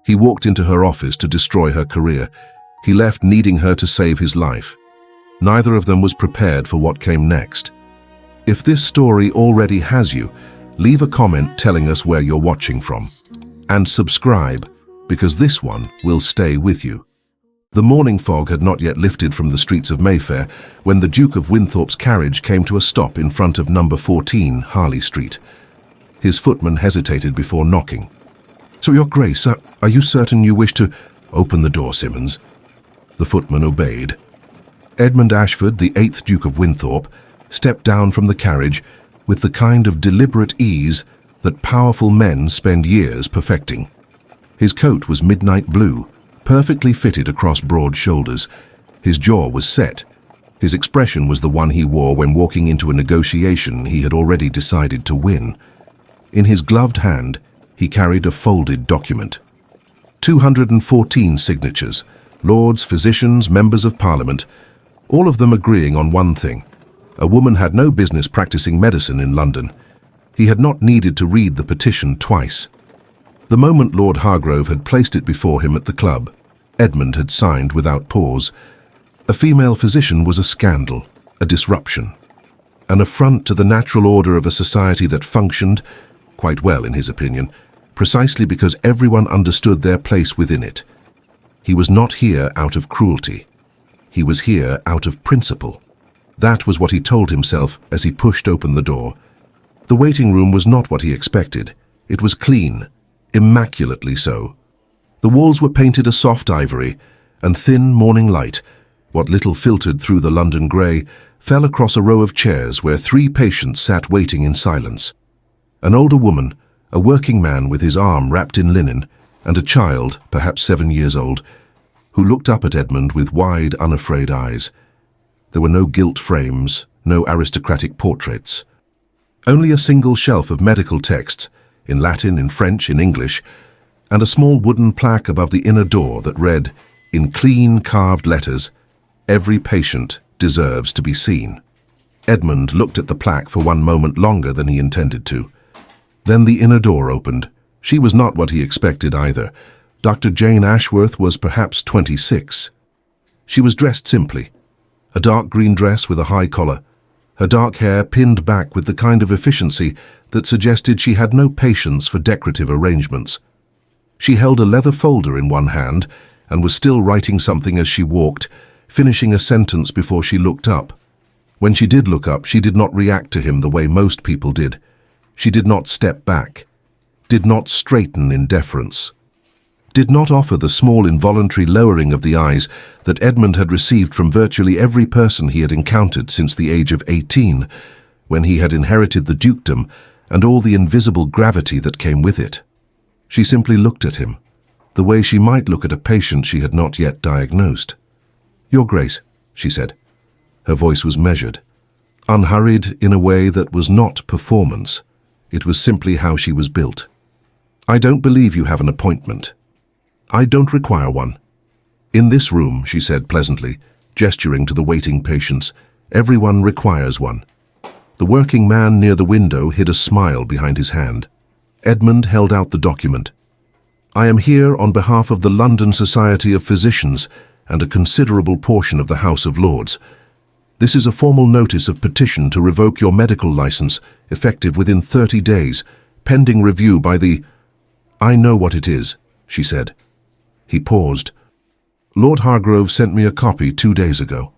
He walked into her office to destroy her career. He left needing her to save his life. Neither of them was prepared for what came next. If this story already has you, leave a comment telling us where you're watching from. And subscribe, because this one will stay with you. The morning fog had not yet lifted from the streets of Mayfair when the Duke of Winthorpe's carriage came to a stop in front of number 14 Harley Street. His footman hesitated before knocking. "So, Your Grace, are you certain you wish to—" "Open the door, Simmons." The footman obeyed. Edmund Ashford, the 8th Duke of Winthorpe, stepped down from the carriage with the kind of deliberate ease that powerful men spend years perfecting. His coat was midnight blue, perfectly fitted across broad shoulders. His jaw was set. His expression was the one he wore when walking into a negotiation he had already decided to win. In his gloved hand, he carried a folded document. 214 signatures, lords, physicians, members of Parliament, all of them agreeing on one thing. A woman had no business practicing medicine in London. He had not needed to read the petition twice. The moment Lord Hargrove had placed it before him at the club, Edmund had signed without pause. A female physician was a scandal, a disruption, an affront to the natural order of a society that functioned, quite well in his opinion, precisely because everyone understood their place within it. He was not here out of cruelty. He was here out of principle. That was what he told himself as he pushed open the door. The waiting room was not what he expected. It was clean, immaculately so. The walls were painted a soft ivory, and thin morning light, what little filtered through the London grey, fell across a row of chairs where 3 patients sat waiting in silence. An older woman, a working man with his arm wrapped in linen, and a child, perhaps 7 years old, who looked up at Edmund with wide, unafraid eyes. There were no gilt frames, no aristocratic portraits. Only a single shelf of medical texts, in Latin, in French, in English, and a small wooden plaque above the inner door that read, in clean carved letters, "Every patient deserves to be seen." Edmund looked at the plaque for one moment longer than he intended to. Then the inner door opened. She was not what he expected either. Dr. Jane Ashworth was perhaps 26. She was dressed simply. A dark green dress with a high collar, her dark hair pinned back with the kind of efficiency that suggested she had no patience for decorative arrangements. She held a leather folder in one hand and was still writing something as she walked, finishing a sentence before she looked up. When she did look up, she did not react to him the way most people did. She did not step back, did not straighten in deference, did not offer the small involuntary lowering of the eyes that Edmund had received from virtually every person he had encountered since the age of 18, when he had inherited the dukedom and all the invisible gravity that came with it. She simply looked at him, the way she might look at a patient she had not yet diagnosed. "Your Grace," she said. Her voice was measured, unhurried in a way that was not performance. It was simply how she was built. "I don't believe you have an appointment. I don't require one. In this room," she said pleasantly, gesturing to the waiting patients, "everyone requires one." The working man near the window hid a smile behind his hand. Edmund held out the document. "I am here on behalf of the London Society of Physicians and a considerable portion of the House of Lords. This is a formal notice of petition to revoke your medical license, effective within 30 days, pending review by the—" "I know what it is," she said. He paused. "Lord Hargrove sent me a copy 2 days ago."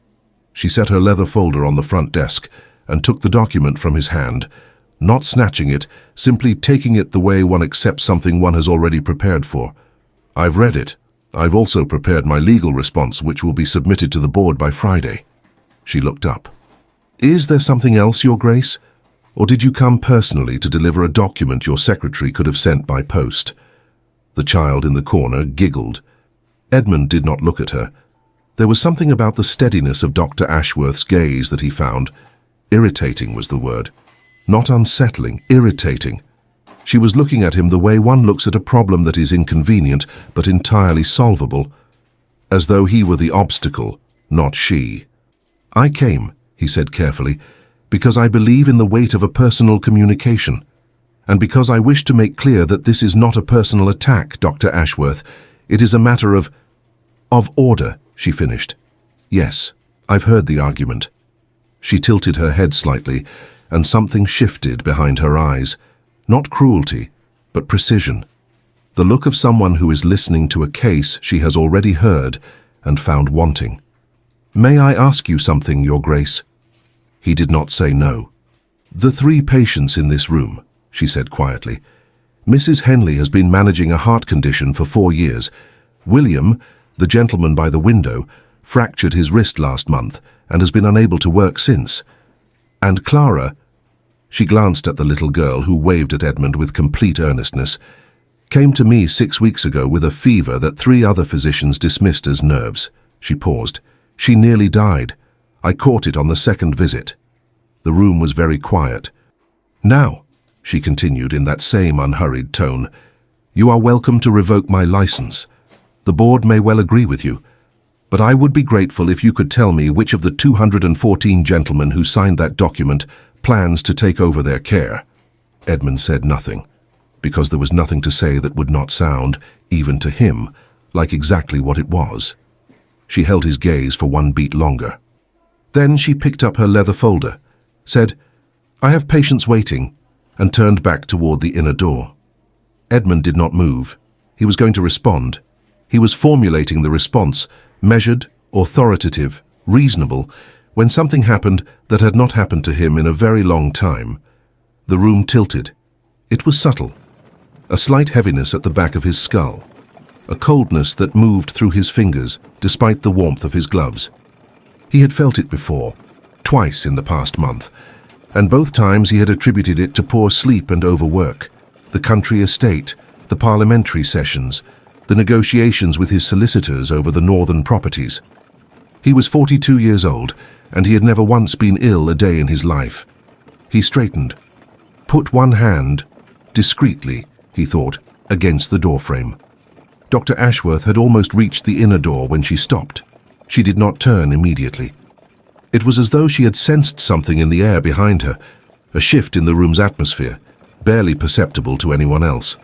She set her leather folder on the front desk and took the document from his hand, not snatching it, simply taking it the way one accepts something one has already prepared for. "I've read it. I've also prepared my legal response, which will be submitted to the board by Friday." She looked up. "Is there something else, Your Grace? Or did you come personally to deliver a document your secretary could have sent by post?" The child in the corner giggled. Edmund did not look at her. There was something about the steadiness of Dr. Ashworth's gaze that he found. Irritating was the word. Not unsettling, irritating. She was looking at him the way one looks at a problem that is inconvenient but entirely solvable, as though he were the obstacle, not she. "I came," he said carefully, "because I believe in the weight of a personal communication. And because I wish to make clear that this is not a personal attack, Dr. Ashworth, it is a matter of order, she finished. Yes, I've heard the argument. She tilted her head slightly, and something shifted behind her eyes. Not cruelty, but precision. The look of someone who is listening to a case she has already heard and found wanting. May I ask you something, Your Grace? He did not say no. The 3 patients in this room, she said quietly. Mrs. Henley has been managing a heart condition for 4 years. William, the gentleman by the window, fractured his wrist last month and has been unable to work since. And Clara, she glanced at the little girl who waved at Edmund with complete earnestness, came to me 6 weeks ago with a fever that 3 other physicians dismissed as nerves. She paused. She nearly died. I caught it on the 2nd visit. The room was very quiet. Now, she continued in that same unhurried tone, you are welcome to revoke my license. The board may well agree with you, but I would be grateful if you could tell me which of the 214 gentlemen who signed that document plans to take over their care. Edmund said nothing, because there was nothing to say that would not sound, even to him, like exactly what it was. She held his gaze for 1 beat longer. Then she picked up her leather folder, said, I have patients waiting, and turned back toward the inner door. Edmund did not move. He was going to respond. He was formulating the response, measured, authoritative, reasonable, when something happened that had not happened to him in a very long time. The room tilted. It was subtle. A slight heaviness at the back of his skull. A coldness that moved through his fingers, despite the warmth of his gloves. He had felt it before, twice in the past month, and both times he had attributed it to poor sleep and overwork, the country estate, the parliamentary sessions, the negotiations with his solicitors over the northern properties. He was 42 years old, and he had never once been ill a day in his life. He straightened, put one hand, discreetly, he thought, against the doorframe. Dr. Ashworth had almost reached the inner door when she stopped. She did not turn immediately. It was as though she had sensed something in the air behind her, a shift in the room's atmosphere, barely perceptible to anyone else.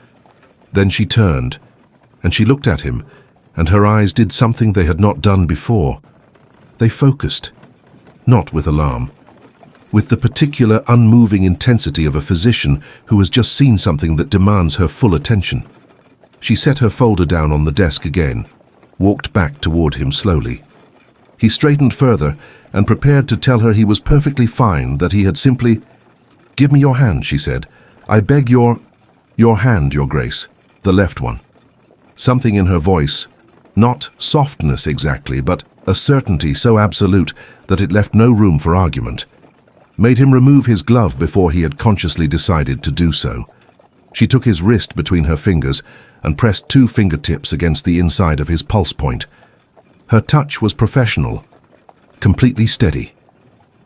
Then she turned, and she looked at him, and her eyes did something they had not done before. They focused, not with alarm, with the particular unmoving intensity of a physician who has just seen something that demands her full attention. She set her folder down on the desk again, walked back toward him slowly. He straightened further and prepared to tell her he was perfectly fine, that he had simply... Give me your hand, she said. I beg your hand, Your Grace, the left one. Something in her voice, not softness exactly, but a certainty so absolute that it left no room for argument, made him remove his glove before he had consciously decided to do so. She took his wrist between her fingers and pressed 2 fingertips against the inside of his pulse point. Her touch was professional, completely steady,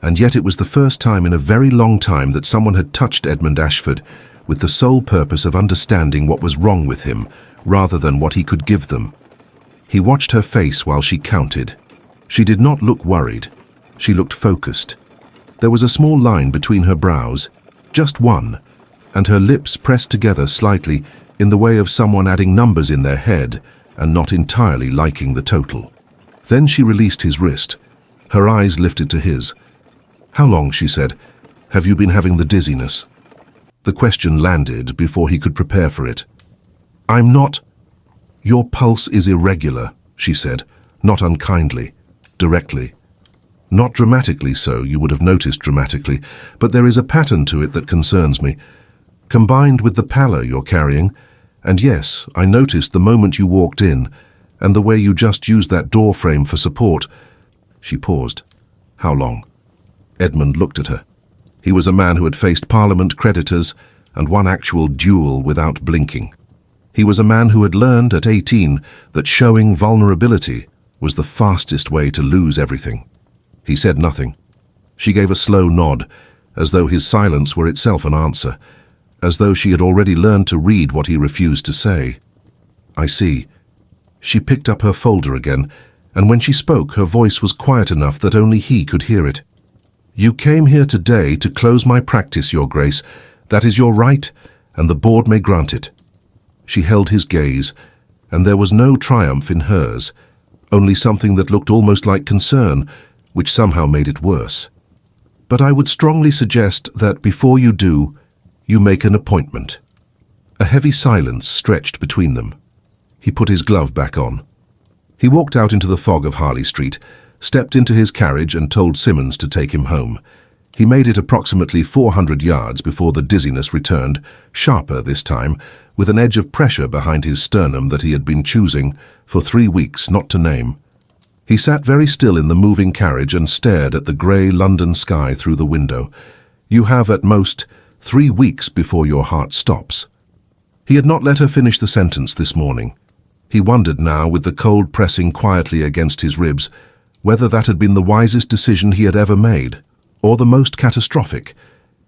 and yet it was the first time in a very long time that someone had touched Edmund Ashford with the sole purpose of understanding what was wrong with him, rather than what he could give them. He watched her face while she counted. She did not look worried. She looked focused. There was a small line between her brows, just one, and her lips pressed together slightly in the way of someone adding numbers in their head and not entirely liking the total. Then she released his wrist. Her eyes lifted to his. How long, she said, have you been having the dizziness? The question landed before he could prepare for it. I'm not... Your pulse is irregular, she said, not unkindly, directly. Not dramatically so, you would have noticed dramatically, but there is a pattern to it that concerns me, combined with the pallor you're carrying. And yes, I noticed the moment you walked in, and the way you just used that door frame for support. She paused. How long? Edmund looked at her. He was a man who had faced Parliament, creditors, and one actual duel without blinking. He was a man who had learned at 18 that showing vulnerability was the fastest way to lose everything. He said nothing. She gave a slow nod, as though his silence were itself an answer, as though she had already learned to read what he refused to say. I see. She picked up her folder again, and when she spoke, her voice was quiet enough that only he could hear it. You came here today to close my practice, Your Grace. That is your right, and the board may grant it." She held his gaze, and there was no triumph in hers, only something that looked almost like concern, which somehow made it worse. "But I would strongly suggest that before you do, you make an appointment." A heavy silence stretched between them. He put his glove back on. He walked out into the fog of Harley Street, stepped into his carriage and told Simmons to take him home. He made it approximately 400 yards before the dizziness returned, sharper this time, with an edge of pressure behind his sternum that he had been choosing, for 3 weeks, not to name. He sat very still in the moving carriage and stared at the grey London sky through the window. You have, at most, 3 weeks before your heart stops. He had not let her finish the sentence this morning. He wondered now, with the cold pressing quietly against his ribs, whether that had been the wisest decision he had ever made, or the most catastrophic.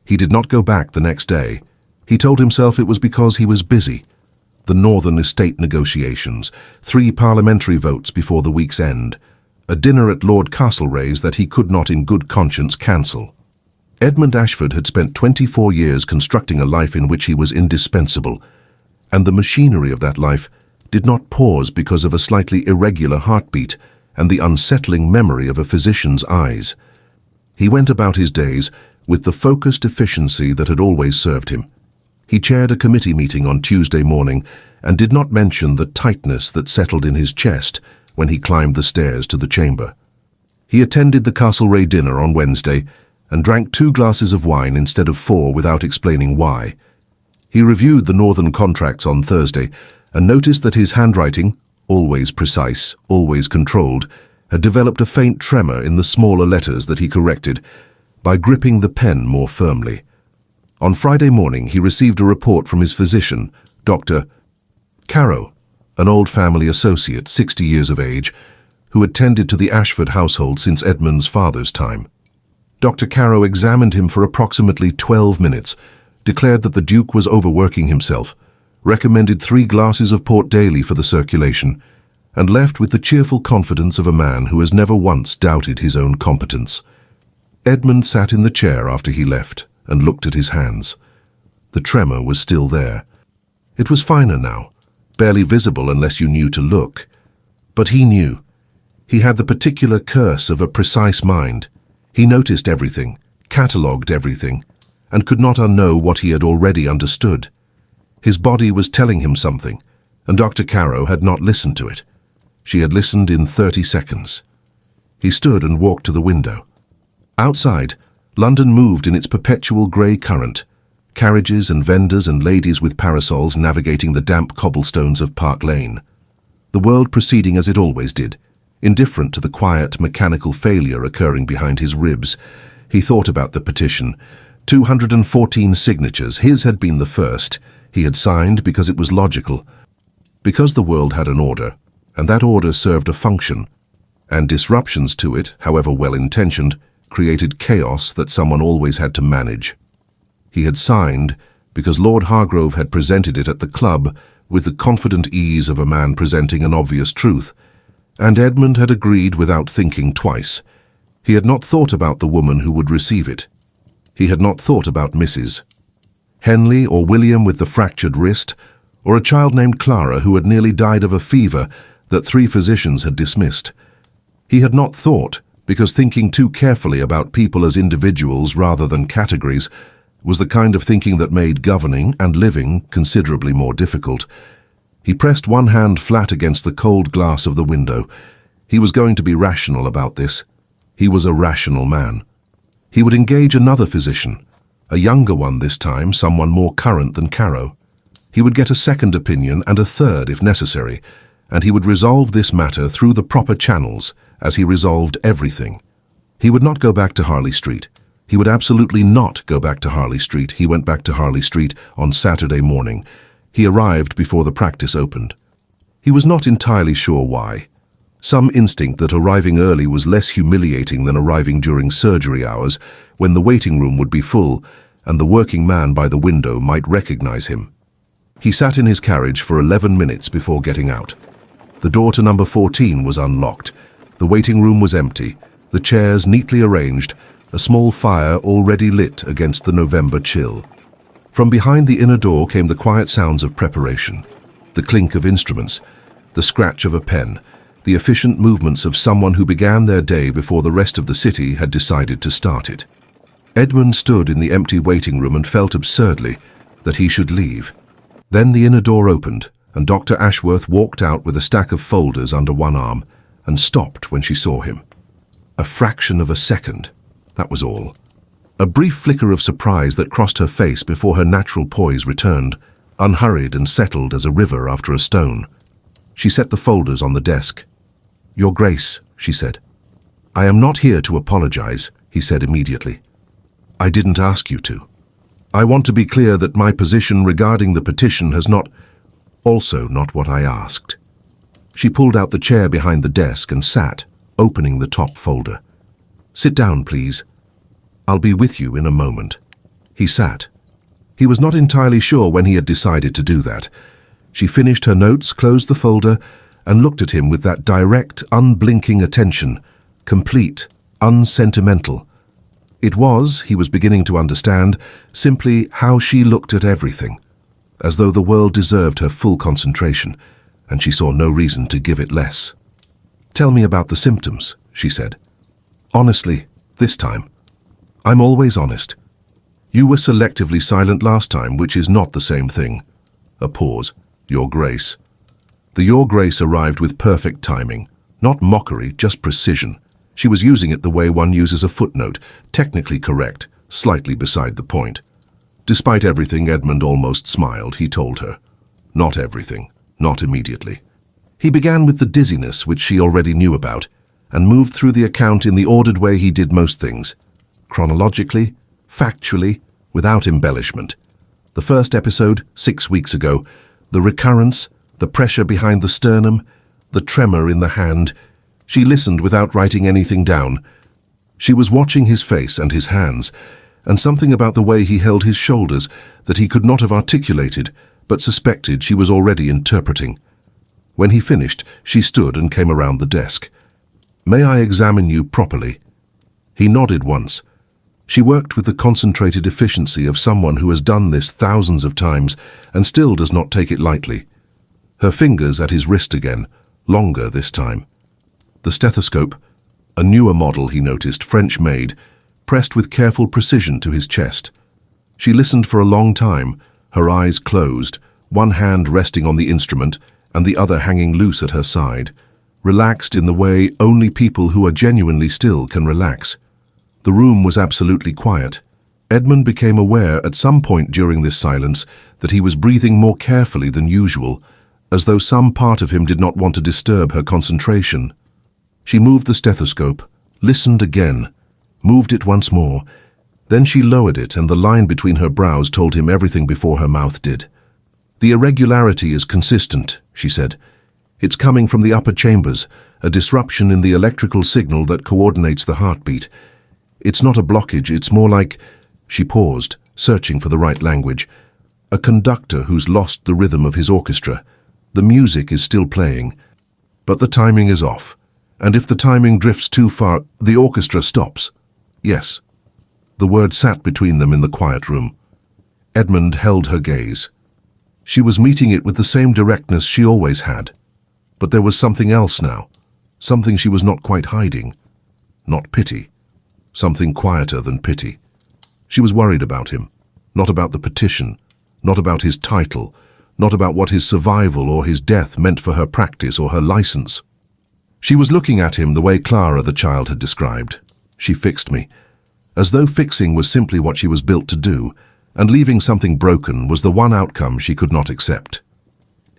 He did not go back the next day. He told himself it was because he was busy. The Northern Estate negotiations, 3 parliamentary votes before the week's end, a dinner at Lord Castlereagh's that he could not in good conscience cancel. Edmund Ashford had spent 24 years constructing a life in which he was indispensable, and the machinery of that life did not pause because of a slightly irregular heartbeat and the unsettling memory of a physician's eyes. He went about his days with the focused efficiency that had always served him. He chaired a committee meeting on Tuesday morning and did not mention the tightness that settled in his chest when he climbed the stairs to the chamber. He attended the Castlereagh dinner on Wednesday and drank 2 glasses of wine instead of 4 without explaining why. He reviewed the Northern contracts on Thursday and noticed that his handwriting, always precise, always controlled, had developed a faint tremor in the smaller letters that he corrected by gripping the pen more firmly. On Friday morning, he received a report from his physician, Dr. Carrow, an old family associate, 60 years of age, who had tended to the Ashford household since Edmund's father's time. Dr. Carrow examined him for approximately 12 minutes, declared that the Duke was overworking himself, recommended 3 glasses of port daily for the circulation, and left with the cheerful confidence of a man who has never once doubted his own competence. Edmund sat in the chair after he left and looked at his hands. The tremor was still there. It was finer now, barely visible unless you knew to look. But he knew. He had the particular curse of a precise mind. He noticed everything, catalogued everything, and could not unknow what he had already understood. His body was telling him something, and Dr. Carrow had not listened to it. She had listened in 30 seconds. He stood and walked to the window. Outside, London moved in its perpetual grey current, carriages and vendors and ladies with parasols navigating the damp cobblestones of Park Lane. The world proceeding as it always did, indifferent to the quiet, mechanical failure occurring behind his ribs. He thought about the petition. 214 signatures. His had been the first. He had signed because it was logical. Because the world had an order, and that order served a function, and disruptions to it, however well-intentioned, created chaos that someone always had to manage. He had signed because Lord Hargrove had presented it at the club with the confident ease of a man presenting an obvious truth, and Edmund had agreed without thinking twice. He had not thought about the woman who would receive it. He had not thought about Mrs. Henley or William with the fractured wrist, or a child named Clara who had nearly died of a fever that 3 physicians had dismissed. He had not thought, because thinking too carefully about people as individuals rather than categories was the kind of thinking that made governing and living considerably more difficult. He pressed one hand flat against the cold glass of the window. He was going to be rational about this. He was a rational man. He would engage another physician, a younger one this time, someone more current than Carrow. He would get a second opinion and a third if necessary, and he would resolve this matter through the proper channels, as he resolved everything. He would not go back to Harley Street. He would absolutely not go back to Harley Street. He went back to Harley Street on Saturday morning. He arrived before the practice opened. He was not entirely sure why. Some instinct that arriving early was less humiliating than arriving during surgery hours, when the waiting room would be full, and the working man by the window might recognize him. He sat in his carriage for 11 minutes before getting out. The door to number 14 was unlocked. The waiting room was empty, the chairs neatly arranged, a small fire already lit against the November chill. From behind the inner door came the quiet sounds of preparation, the clink of instruments, the scratch of a pen, the efficient movements of someone who began their day before the rest of the city had decided to start it. Edmund stood in the empty waiting room and felt absurdly that he should leave. Then the inner door opened, and Dr. Ashworth walked out with a stack of folders under one arm and stopped when she saw him. A fraction of a second, that was all. A brief flicker of surprise that crossed her face before her natural poise returned, unhurried and settled as a river after a stone. She set the folders on the desk. "Your Grace," she said. "I am not here to apologize," he said immediately. "I didn't ask you to. I want to be clear that my position regarding the petition has also not what I asked." She pulled out the chair behind the desk and sat, opening the top folder. "Sit down, please. I'll be with you in a moment." He sat. He was not entirely sure when he had decided to do that. She finished her notes, closed the folder, and looked at him with that direct, unblinking attention, complete, unsentimental. It was, he was beginning to understand, simply how she looked at everything, as though the world deserved her full concentration, and she saw no reason to give it less. "Tell me about the symptoms," she said. "Honestly, this time. I'm always honest. You were selectively silent last time, which is not the same thing." A pause. "Your Grace." The "Your Grace" arrived with perfect timing. Not mockery, just precision. She was using it the way one uses a footnote, technically correct, slightly beside the point. Despite everything, Edmund almost smiled, he told her. Not everything, not immediately. He began with the dizziness, which she already knew about, and moved through the account in the ordered way he did most things. Chronologically, factually, without embellishment. The first episode, 6 weeks ago, the recurrence, the pressure behind the sternum, the tremor in the hand. She listened without writing anything down. She was watching his face and his hands, and something about the way he held his shoulders that he could not have articulated, but suspected she was already interpreting. When he finished, she stood and came around the desk. "May I examine you properly?" He nodded once. She worked with the concentrated efficiency of someone who has done this thousands of times and still does not take it lightly. Her fingers at his wrist again, longer this time. The stethoscope, a newer model he noticed, French-made, pressed with careful precision to his chest. She listened for a long time, her eyes closed, one hand resting on the instrument and the other hanging loose at her side, relaxed in the way only people who are genuinely still can relax. The room was absolutely quiet. Edmund became aware at some point during this silence that he was breathing more carefully than usual, as though some part of him did not want to disturb her concentration. She moved the stethoscope, listened again, moved it once more. Then she lowered it, and the line between her brows told him everything before her mouth did. "The irregularity is consistent," she said. "It's coming from the upper chambers, a disruption in the electrical signal that coordinates the heartbeat. It's not a blockage, it's more like..." She paused, searching for the right language. "A conductor who's lost the rhythm of his orchestra. The music is still playing, but the timing is off. And if the timing drifts too far, the orchestra stops." "Yes." The word sat between them in the quiet room. Edmund held her gaze. She was meeting it with the same directness she always had. But there was something else now, something she was not quite hiding. Not pity. Something quieter than pity. She was worried about him, not about the petition, not about his title, not about what his survival or his death meant for her practice or her license. She was looking at him the way Clara the child had described. "She fixed me," as though fixing was simply what she was built to do, and leaving something broken was the one outcome she could not accept.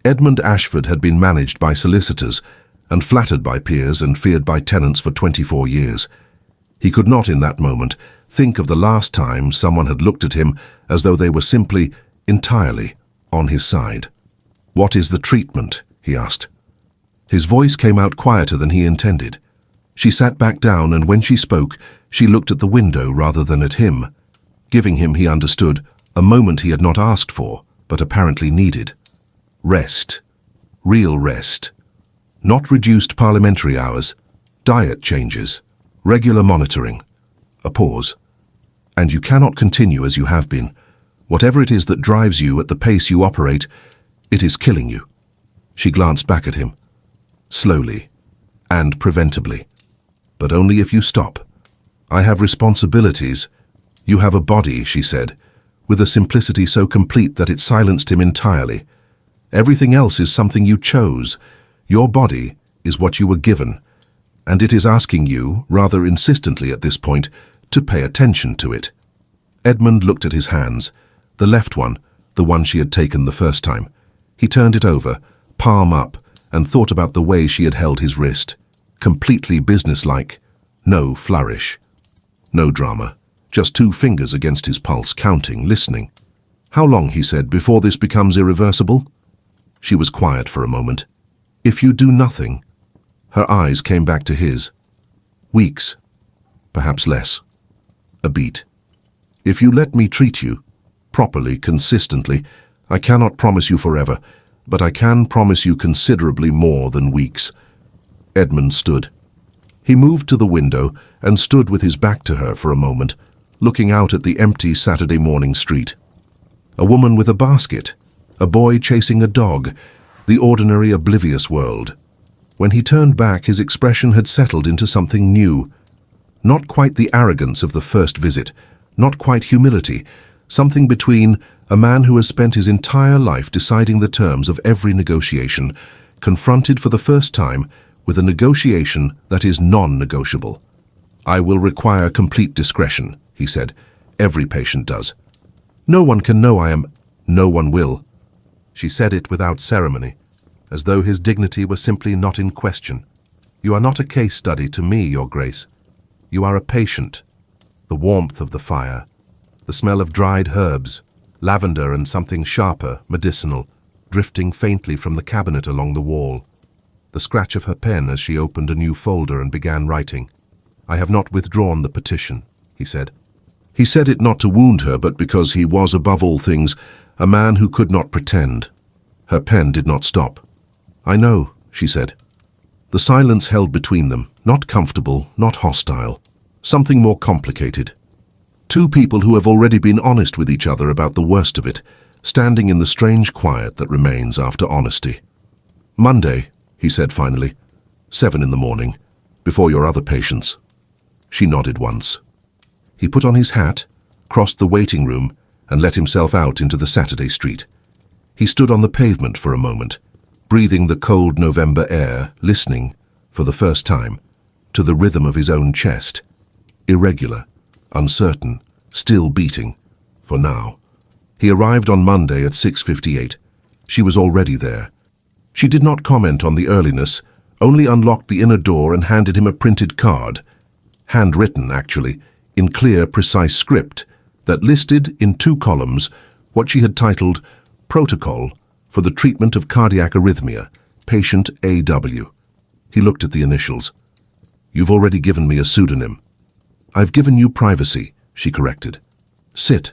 Edmund Ashford had been managed by solicitors and flattered by peers and feared by tenants for 24 years. He could not, in that moment, think of the last time someone had looked at him as though they were simply, entirely, on his side. "What is the treatment?" he asked. His voice came out quieter than he intended. She sat back down, and when she spoke, she looked at the window rather than at him, giving him, he understood, a moment he had not asked for, but apparently needed. Rest. Real rest. Not reduced parliamentary hours. Diet changes. Regular monitoring. A pause. "And you cannot continue as you have been. Whatever it is that drives you at the pace you operate, it is killing you. She glanced back at him, slowly and preventably. But only if you stop. I have responsibilities. You have a body, she said, with a simplicity so complete that it silenced him entirely. Everything else is something you chose. Your body is what you were given, and it is asking you, rather insistently at this point, to pay attention to it. Edmund looked at his hands, the left one, the one she had taken the first time. He turned it over, palm up, and thought about the way she had held his wrist. Completely businesslike. No flourish. No drama. Just 2 fingers against his pulse, counting, listening. How long, he said, before this becomes irreversible? She was quiet for a moment. If you do nothing. Her eyes came back to his. Weeks. Perhaps less. A beat. If you let me treat you, properly, consistently, I cannot promise you forever, but I can promise you considerably more than weeks. Edmund stood. He moved to the window and stood with his back to her for a moment, looking out at the empty Saturday morning street. A woman with a basket, a boy chasing a dog, the ordinary oblivious world. When he turned back, his expression had settled into something new. Not quite the arrogance of the first visit, not quite humility, something between a man who has spent his entire life deciding the terms of every negotiation, confronted for the first time with a negotiation that is non-negotiable. I will require complete discretion, he said. Every patient does. No one can know I am. No one will. She said it without ceremony, as though his dignity were simply not in question. You are not a case study to me, Your Grace. You are a patient. The warmth of the fire, the smell of dried herbs, lavender and something sharper, medicinal, drifting faintly from the cabinet along the wall. The scratch of her pen as she opened a new folder and began writing. I have not withdrawn the petition, he said. He said it not to wound her, but because he was, above all things, a man who could not pretend. Her pen did not stop. I know, she said. The silence held between them, not comfortable, not hostile. Something more complicated. 2 people who have already been honest with each other about the worst of it, standing in the strange quiet that remains after honesty. Monday, he said finally, 7 in the morning, before your other patients. She nodded once. He put on his hat, crossed the waiting room, and let himself out into the Saturday street. He stood on the pavement for a moment, breathing the cold November air, listening, for the first time, to the rhythm of his own chest. Irregular, uncertain, still beating, for now. He arrived on Monday at 6:58. She was already there. She did not comment on the earliness, only unlocked the inner door and handed him a printed card, handwritten, actually, in clear, precise script, that listed in 2 columns what she had titled Protocol for the Treatment of Cardiac Arrhythmia, Patient A.W. He looked at the initials. You've already given me a pseudonym. I've given you privacy, she corrected. Sit.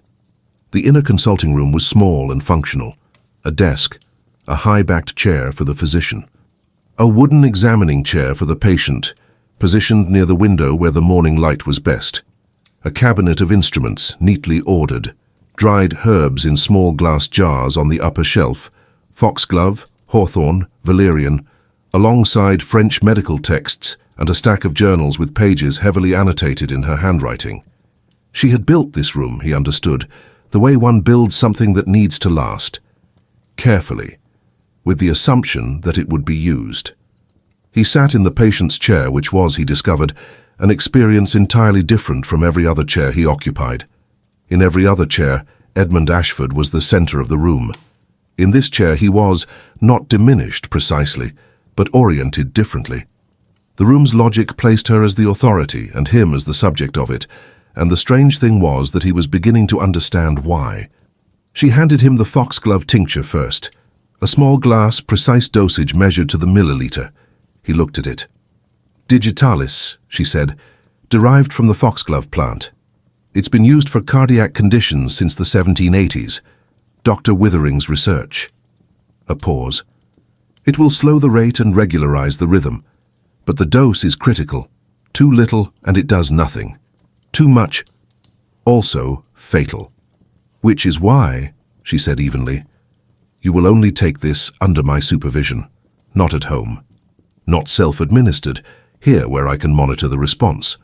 The inner consulting room was small and functional. A desk, a high-backed chair for the physician, a wooden examining chair for the patient, positioned near the window where the morning light was best, a cabinet of instruments neatly ordered, dried herbs in small glass jars on the upper shelf, foxglove, hawthorn, valerian, alongside French medical texts and a stack of journals with pages heavily annotated in her handwriting. She had built this room, he understood, the way one builds something that needs to last, carefully, with the assumption that it would be used. He sat in the patient's chair, which was, he discovered, an experience entirely different from every other chair he occupied. In every other chair, Edmund Ashford was the center of the room. In this chair he was, not diminished precisely, but oriented differently. The room's logic placed her as the authority and him as the subject of it, and the strange thing was that he was beginning to understand why. She handed him the foxglove tincture first, a small glass, precise dosage measured to the milliliter. He looked at it. Digitalis, she said, derived from the foxglove plant. It's been used for cardiac conditions since the 1780s. Dr. Withering's research. A pause. It will slow the rate and regularize the rhythm, but the dose is critical. Too little and it does nothing. Too much, also fatal. "Which is why," she said evenly, "you will only take this under my supervision, not at home. Not self-administered, here where I can monitor the response."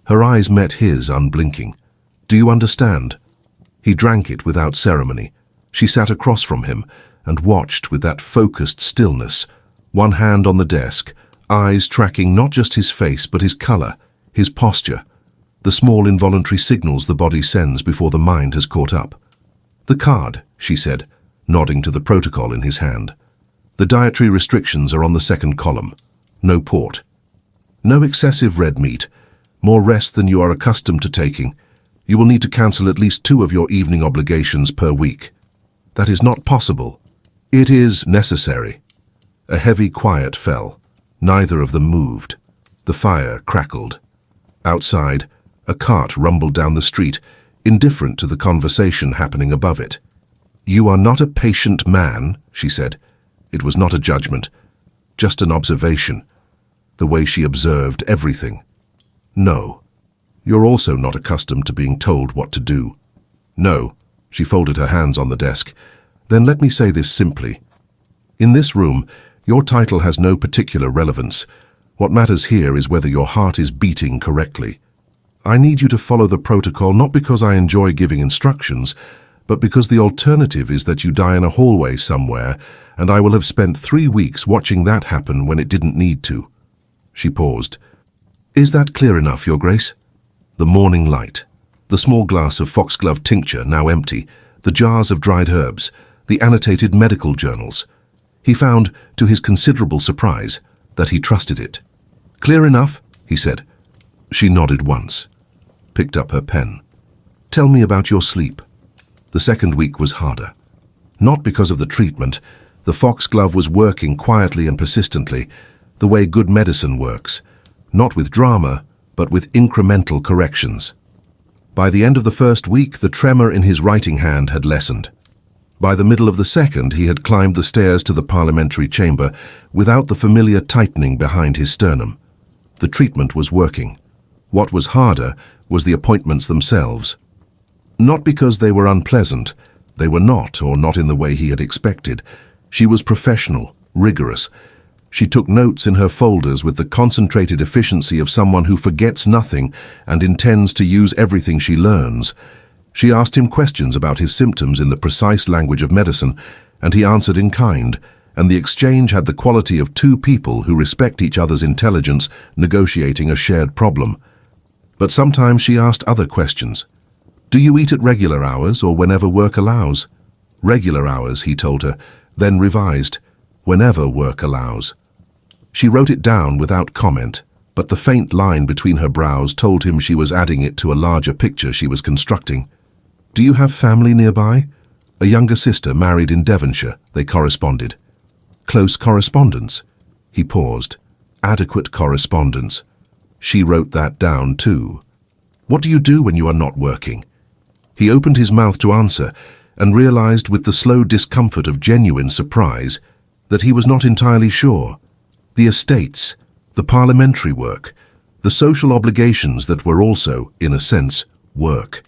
Her eyes met his, unblinking. "Do you understand?" He drank it without ceremony. She sat across from him and watched with that focused stillness, one hand on the desk, eyes tracking not just his face but his color, his posture, the small involuntary signals the body sends before the mind has caught up. "The card," she said, nodding to the protocol in his hand. "The dietary restrictions are on the second column. No port. No excessive red meat. More rest than you are accustomed to taking. You will need to cancel at least 2 of your evening obligations per week." "That is not possible." "It is necessary." A heavy quiet fell. Neither of them moved. The fire crackled. Outside, a cart rumbled down the street, indifferent to the conversation happening above it. "You are not a patient man," she said. It was not a judgment, just an observation, the way she observed everything. "No. You're also not accustomed to being told what to do." "No." She folded her hands on the desk. "Then let me say this simply. In this room, your title has no particular relevance. What matters here is whether your heart is beating correctly. I need you to follow the protocol not because I enjoy giving instructions, but because the alternative is that you die in a hallway somewhere, and I will have spent 3 weeks watching that happen when it didn't need to." She paused. "Is that clear enough, Your Grace?" The morning light, the small glass of foxglove tincture now empty, the jars of dried herbs, the annotated medical journals. He found, to his considerable surprise, that he trusted it. "Clear enough," he said. She nodded once, picked up her pen. "Tell me about your sleep." The second week was harder. Not because of the treatment. The foxglove was working quietly and persistently, the way good medicine works, not with drama, but with incremental corrections. By the end of the first week, the tremor in his writing hand had lessened. By the middle of the second, he had climbed the stairs to the parliamentary chamber without the familiar tightening behind his sternum. The treatment was working. What was harder was the appointments themselves. Not because they were unpleasant. They were not, or not in the way he had expected. She was professional, rigorous. She took notes in her folders with the concentrated efficiency of someone who forgets nothing and intends to use everything she learns. She asked him questions about his symptoms in the precise language of medicine, and he answered in kind, and the exchange had the quality of 2 people who respect each other's intelligence negotiating a shared problem. But sometimes she asked other questions. "Do you eat at regular hours or whenever work allows?" "Regular hours," he told her, then revised, "whenever work allows." She wrote it down without comment, but the faint line between her brows told him she was adding it to a larger picture she was constructing. "Do you have family nearby?" "A younger sister married in Devonshire," they corresponded. "Close correspondence?" He paused. "Adequate correspondence." She wrote that down too. "What do you do when you are not working?" He opened his mouth to answer and realized with the slow discomfort of genuine surprise that he was not entirely sure. The estates, the parliamentary work, the social obligations that were also, in a sense, work.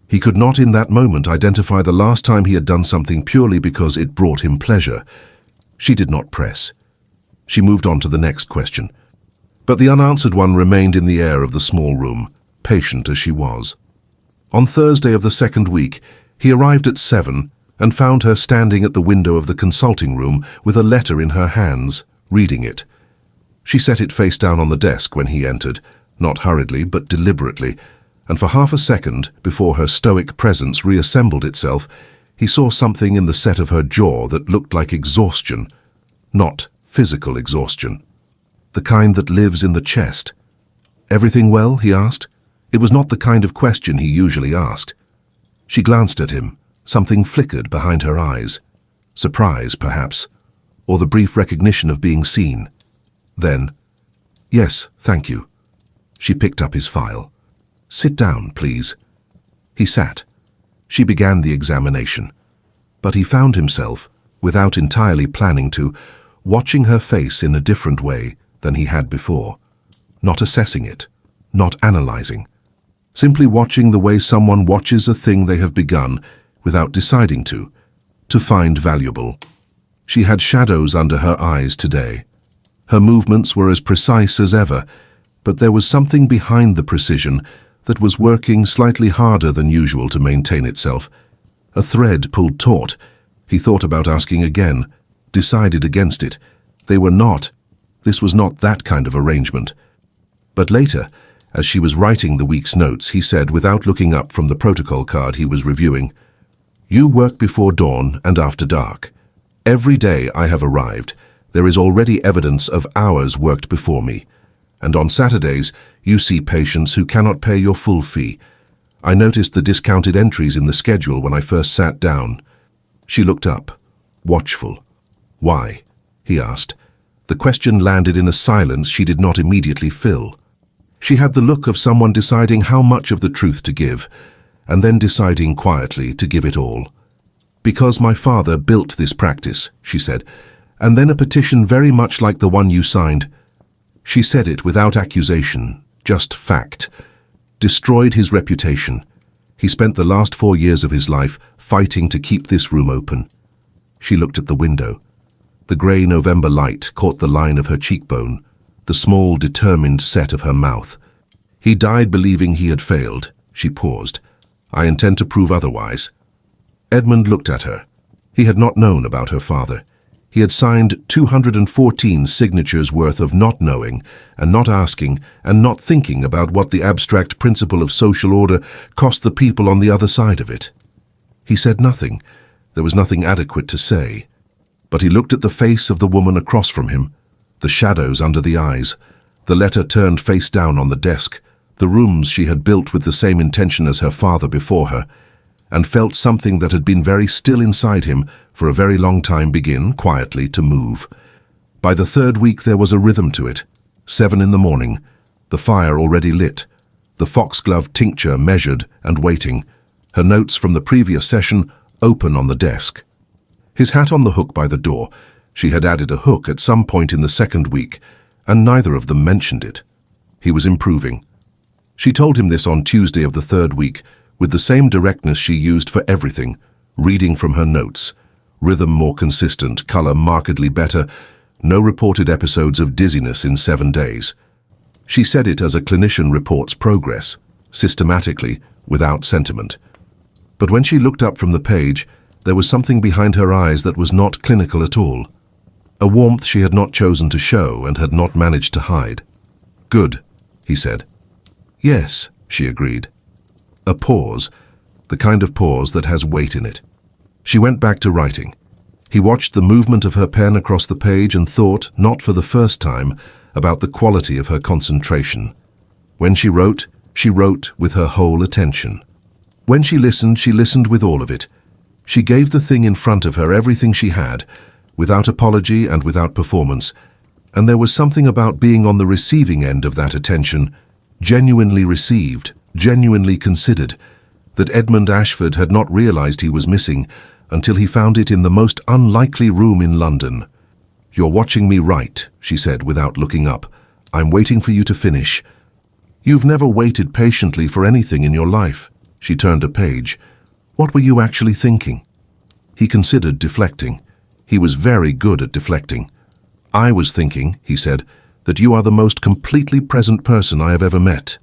He could not in that moment identify the last time he had done something purely because it brought him pleasure. She did not press. She moved on to the next question. But the unanswered one remained in the air of the small room, patient as she was. On Thursday of the second week, he arrived at 7 and found her standing at the window of the consulting room with a letter in her hands, reading it. She set it face down on the desk when he entered, not hurriedly but deliberately, and for half a second, before her stoic presence reassembled itself, he saw something in the set of her jaw that looked like exhaustion, not physical exhaustion. The kind that lives in the chest. "Everything well?" he asked. It was not the kind of question he usually asked. She glanced at him. Something flickered behind her eyes. Surprise, perhaps, or the brief recognition of being seen. Then, "Yes, thank you." She picked up his file. "Sit down, please." He sat. She began the examination. But he found himself, without entirely planning to, watching her face in a different way than he had before. Not assessing it, not analyzing. Simply watching the way someone watches a thing they have begun, without deciding to find valuable. She had shadows under her eyes today. Her movements were as precise as ever, but there was something behind the precision that was working slightly harder than usual to maintain itself. A thread pulled taut. He thought about asking again, decided against it. This was not that kind of arrangement. But later, as she was writing the week's notes, he said, without looking up from the protocol card he was reviewing, "You work before dawn and after dark. Every day I have arrived, there is already evidence of hours worked before me. And on Saturdays, you see patients who cannot pay your full fee. I noticed the discounted entries in the schedule when I first sat down." She looked up, watchful. "Why?" he asked. The question landed in a silence she did not immediately fill. She had the look of someone deciding how much of the truth to give, and then deciding quietly to give it all. "Because my father built this practice," she said, "and then a petition very much like the one you signed." She said it without accusation, just fact. Destroyed his reputation. He spent the last 4 years of his life fighting to keep this room open. She looked at the window. The grey November light caught the line of her cheekbone, the small, determined set of her mouth. "He died believing he had failed." She paused. "I intend to prove otherwise." Edmund looked at her. He had not known about her father. He had signed 214 signatures worth of not knowing and not asking and not thinking about what the abstract principle of social order cost the people on the other side of it. He said nothing. There was nothing adequate to say. But he looked at the face of the woman across from him, the shadows under the eyes, the letter turned face down on the desk, the rooms she had built with the same intention as her father before her, and felt something that had been very still inside him for a very long time begin, quietly, to move. By the 3rd week there was a rhythm to it. 7 in the morning, the fire already lit, the foxglove tincture measured and waiting, her notes from the previous session open on the desk. His hat on the hook by the door. She had added a hook at some point in the 2nd week, and neither of them mentioned it. He was improving. She told him this on Tuesday of the 3rd week, with the same directness she used for everything, reading from her notes. Rhythm more consistent, color markedly better, no reported episodes of dizziness in 7 days. She said it as a clinician reports progress, systematically, without sentiment. But when she looked up from the page, there was something behind her eyes that was not clinical at all. A warmth she had not chosen to show and had not managed to hide. "Good," he said. "Yes," she agreed. A pause, the kind of pause that has weight in it. She went back to writing. He watched the movement of her pen across the page and thought, not for the first time, about the quality of her concentration. When she wrote with her whole attention. When she listened with all of it. She gave the thing in front of her everything she had, without apology and without performance, and there was something about being on the receiving end of that attention, genuinely received, genuinely considered, that Edmund Ashford had not realized he was missing until he found it in the most unlikely room in London. "You're watching me write," she said without looking up. "I'm waiting for you to finish." "You've never waited patiently for anything in your life." She turned a page. "What were you actually thinking?" He considered deflecting. He was very good at deflecting. "I was thinking," he said, "that you are the most completely present person I have ever met."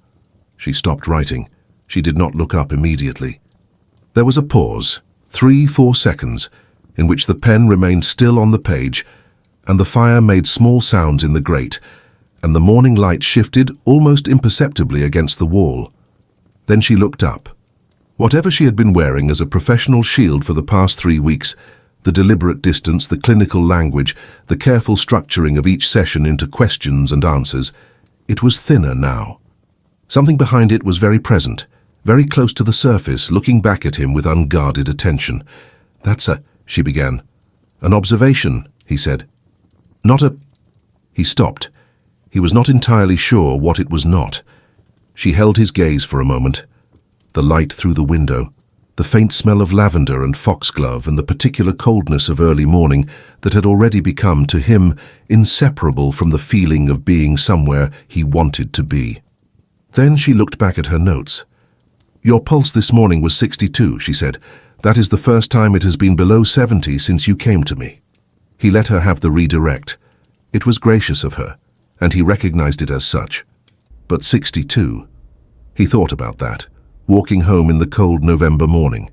She stopped writing. She did not look up immediately. There was a pause, 3-4 seconds, in which the pen remained still on the page, and the fire made small sounds in the grate, and the morning light shifted almost imperceptibly against the wall. Then she looked up. Whatever she had been wearing as a professional shield for the past 3 weeks, the deliberate distance, the clinical language, the careful structuring of each session into questions and answers, it was thinner now. Something behind it was very present, very close to the surface, looking back at him with unguarded attention. She began. "An observation," he said. He stopped. He was not entirely sure what it was not. She held his gaze for a moment. The light through the window, the faint smell of lavender and foxglove, and the particular coldness of early morning that had already become, to him, inseparable from the feeling of being somewhere he wanted to be. Then she looked back at her notes. "Your pulse this morning was 62, she said. That is the first time it has been below 70 since you came to me." He let her have the redirect. It was gracious of her, and he recognized it as such. But 62. He thought about that, walking home in the cold November morning.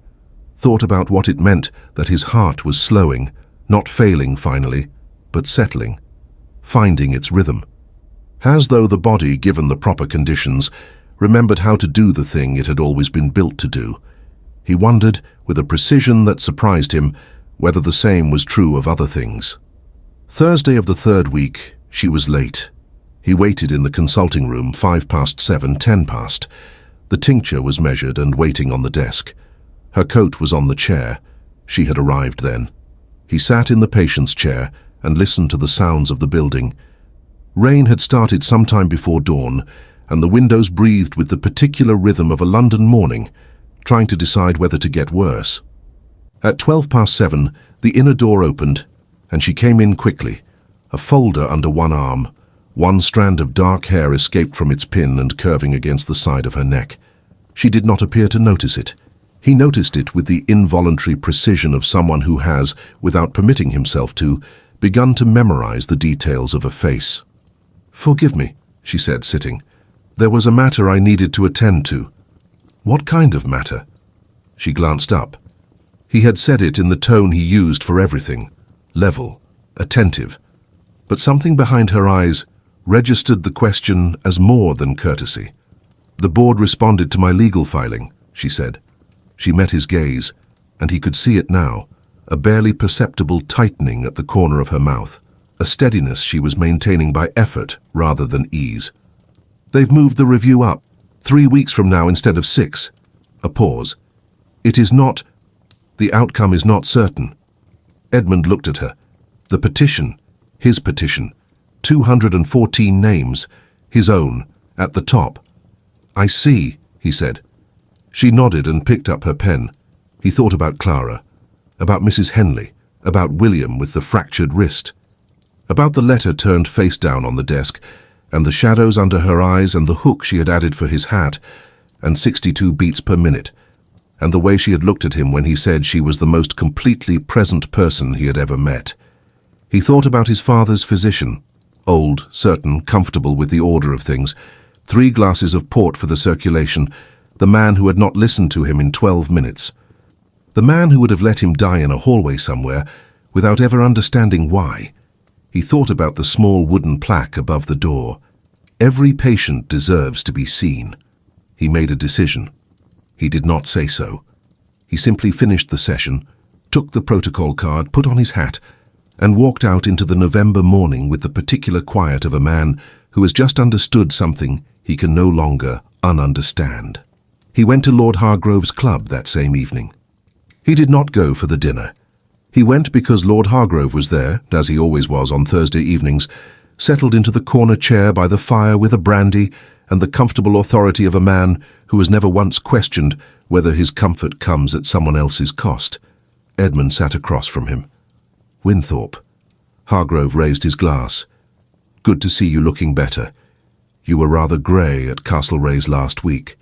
Thought about what it meant that his heart was slowing, not failing finally, but settling, finding its rhythm. As though the body, given the proper conditions, remembered how to do the thing it had always been built to do. He wondered, with a precision that surprised him, whether the same was true of other things. Thursday of the third week, she was late. He waited in the consulting room, 7:05, 10 past. The tincture was measured and waiting on the desk. Her coat was on the chair. She had arrived then. He sat in the patient's chair and listened to the sounds of the building. Rain had started some time before dawn, and the windows breathed with the particular rhythm of a London morning, trying to decide whether to get worse. At 7:12, the inner door opened, and she came in quickly, a folder under one arm. One strand of dark hair escaped from its pin and curving against the side of her neck. She did not appear to notice it. He noticed it with the involuntary precision of someone who has, without permitting himself to, begun to memorize the details of a face. "Forgive me," she said, sitting. "There was a matter I needed to attend to." "What kind of matter?" She glanced up. He had said it in the tone he used for everything, level, attentive. But something behind her eyes registered the question as more than courtesy. "The board responded to my legal filing," she said. She met his gaze, and he could see it now, a barely perceptible tightening at the corner of her mouth, a steadiness she was maintaining by effort rather than ease. "They've moved the review up, 3 weeks from now instead of 6. A pause. "It is not. The outcome is not certain." Edmund looked at her. The petition, his petition, 214 names, his own, at the top. "I see," he said. She nodded and picked up her pen. He thought about Clara, about Mrs. Henley, about William with the fractured wrist, about the letter turned face down on the desk, and the shadows under her eyes and the hook she had added for his hat, and 62 beats per minute, and the way she had looked at him when he said she was the most completely present person he had ever met. He thought about his father's physician, old, certain, comfortable with the order of things, 3 glasses of port for the circulation, the man who had not listened to him in 12 minutes. The man who would have let him die in a hallway somewhere without ever understanding why. He thought about the small wooden plaque above the door. Every patient deserves to be seen. He made a decision. He did not say so. He simply finished the session, took the protocol card, put on his hat, and walked out into the November morning with the particular quiet of a man who has just understood something he can no longer ununderstand. He went to Lord Hargrove's club that same evening. He did not go for the dinner. He went because Lord Hargrove was there, as he always was on Thursday evenings, settled into the corner chair by the fire with a brandy and the comfortable authority of a man who has never once questioned whether his comfort comes at someone else's cost. Edmund sat across from him. "Winthorpe." Hargrove raised his glass. "Good to see you looking better. You were rather grey at Castlereagh's last week."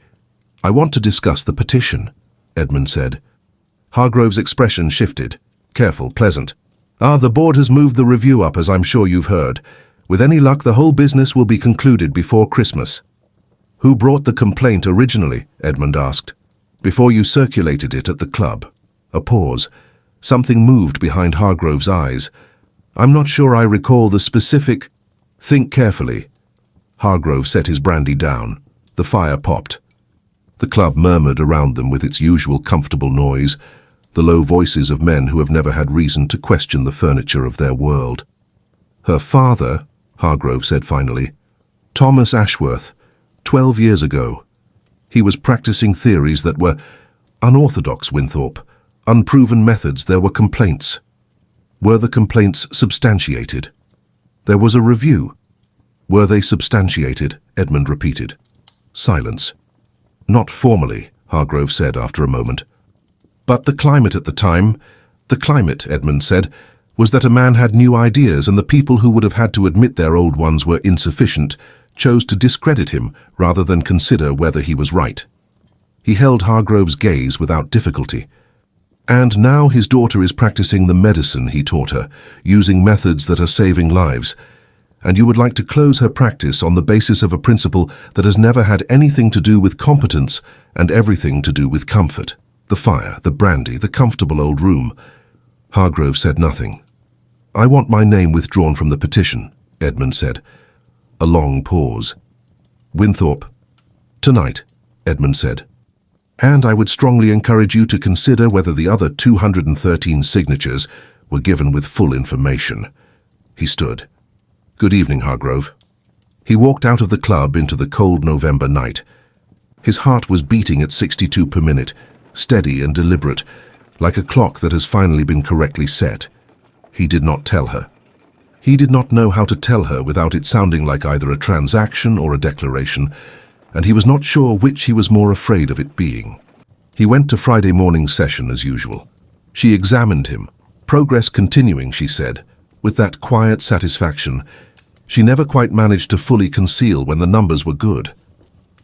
"I want to discuss the petition," Edmund said. Hargrove's expression shifted. Careful, pleasant. "The board has moved the review up, as I'm sure you've heard. With any luck, the whole business will be concluded before Christmas." "Who brought the complaint originally?" Edmund asked. "Before you circulated it at the club." A pause. Something moved behind Hargrove's eyes. "I'm not sure I recall the specific—" "Think carefully." Hargrove set his brandy down. The fire popped. The club murmured around them with its usual comfortable noise, the low voices of men who have never had reason to question the furniture of their world. "Her father," Hargrove said finally, "Thomas Ashworth, 12 years ago. He was practicing theories that were unorthodox, Winthorpe, unproven methods. There were complaints. Were the complaints substantiated? There was a review. Were they substantiated?" Edmund repeated. Silence. "Not formally," Hargrove said after a moment. "But the climate at the time," "The climate," Edmund said, "was that a man had new ideas, and the people who would have had to admit their old ones were insufficient chose to discredit him rather than consider whether he was right." He held Hargrove's gaze without difficulty. And now his daughter is practicing the medicine he taught her, using methods that are saving lives. And you would like to close her practice on the basis of a principle that has never had anything to do with competence and everything to do with comfort. The fire, the brandy, the comfortable old room. Hargrove said nothing. "I want my name withdrawn from the petition," Edmund said. A long pause. "Winthorpe." "Tonight," Edmund said. "And I would strongly encourage you to consider whether the other 213 signatures were given with full information." He stood. "Good evening, Hargrove." He walked out of the club into the cold November night. His heart was beating at 62 per minute, steady and deliberate, like a clock that has finally been correctly set. He did not tell her. He did not know how to tell her without it sounding like either a transaction or a declaration, and he was not sure which he was more afraid of it being. He went to Friday morning session as usual. She examined him, progress continuing, she said, with that quiet satisfaction she never quite managed to fully conceal when the numbers were good.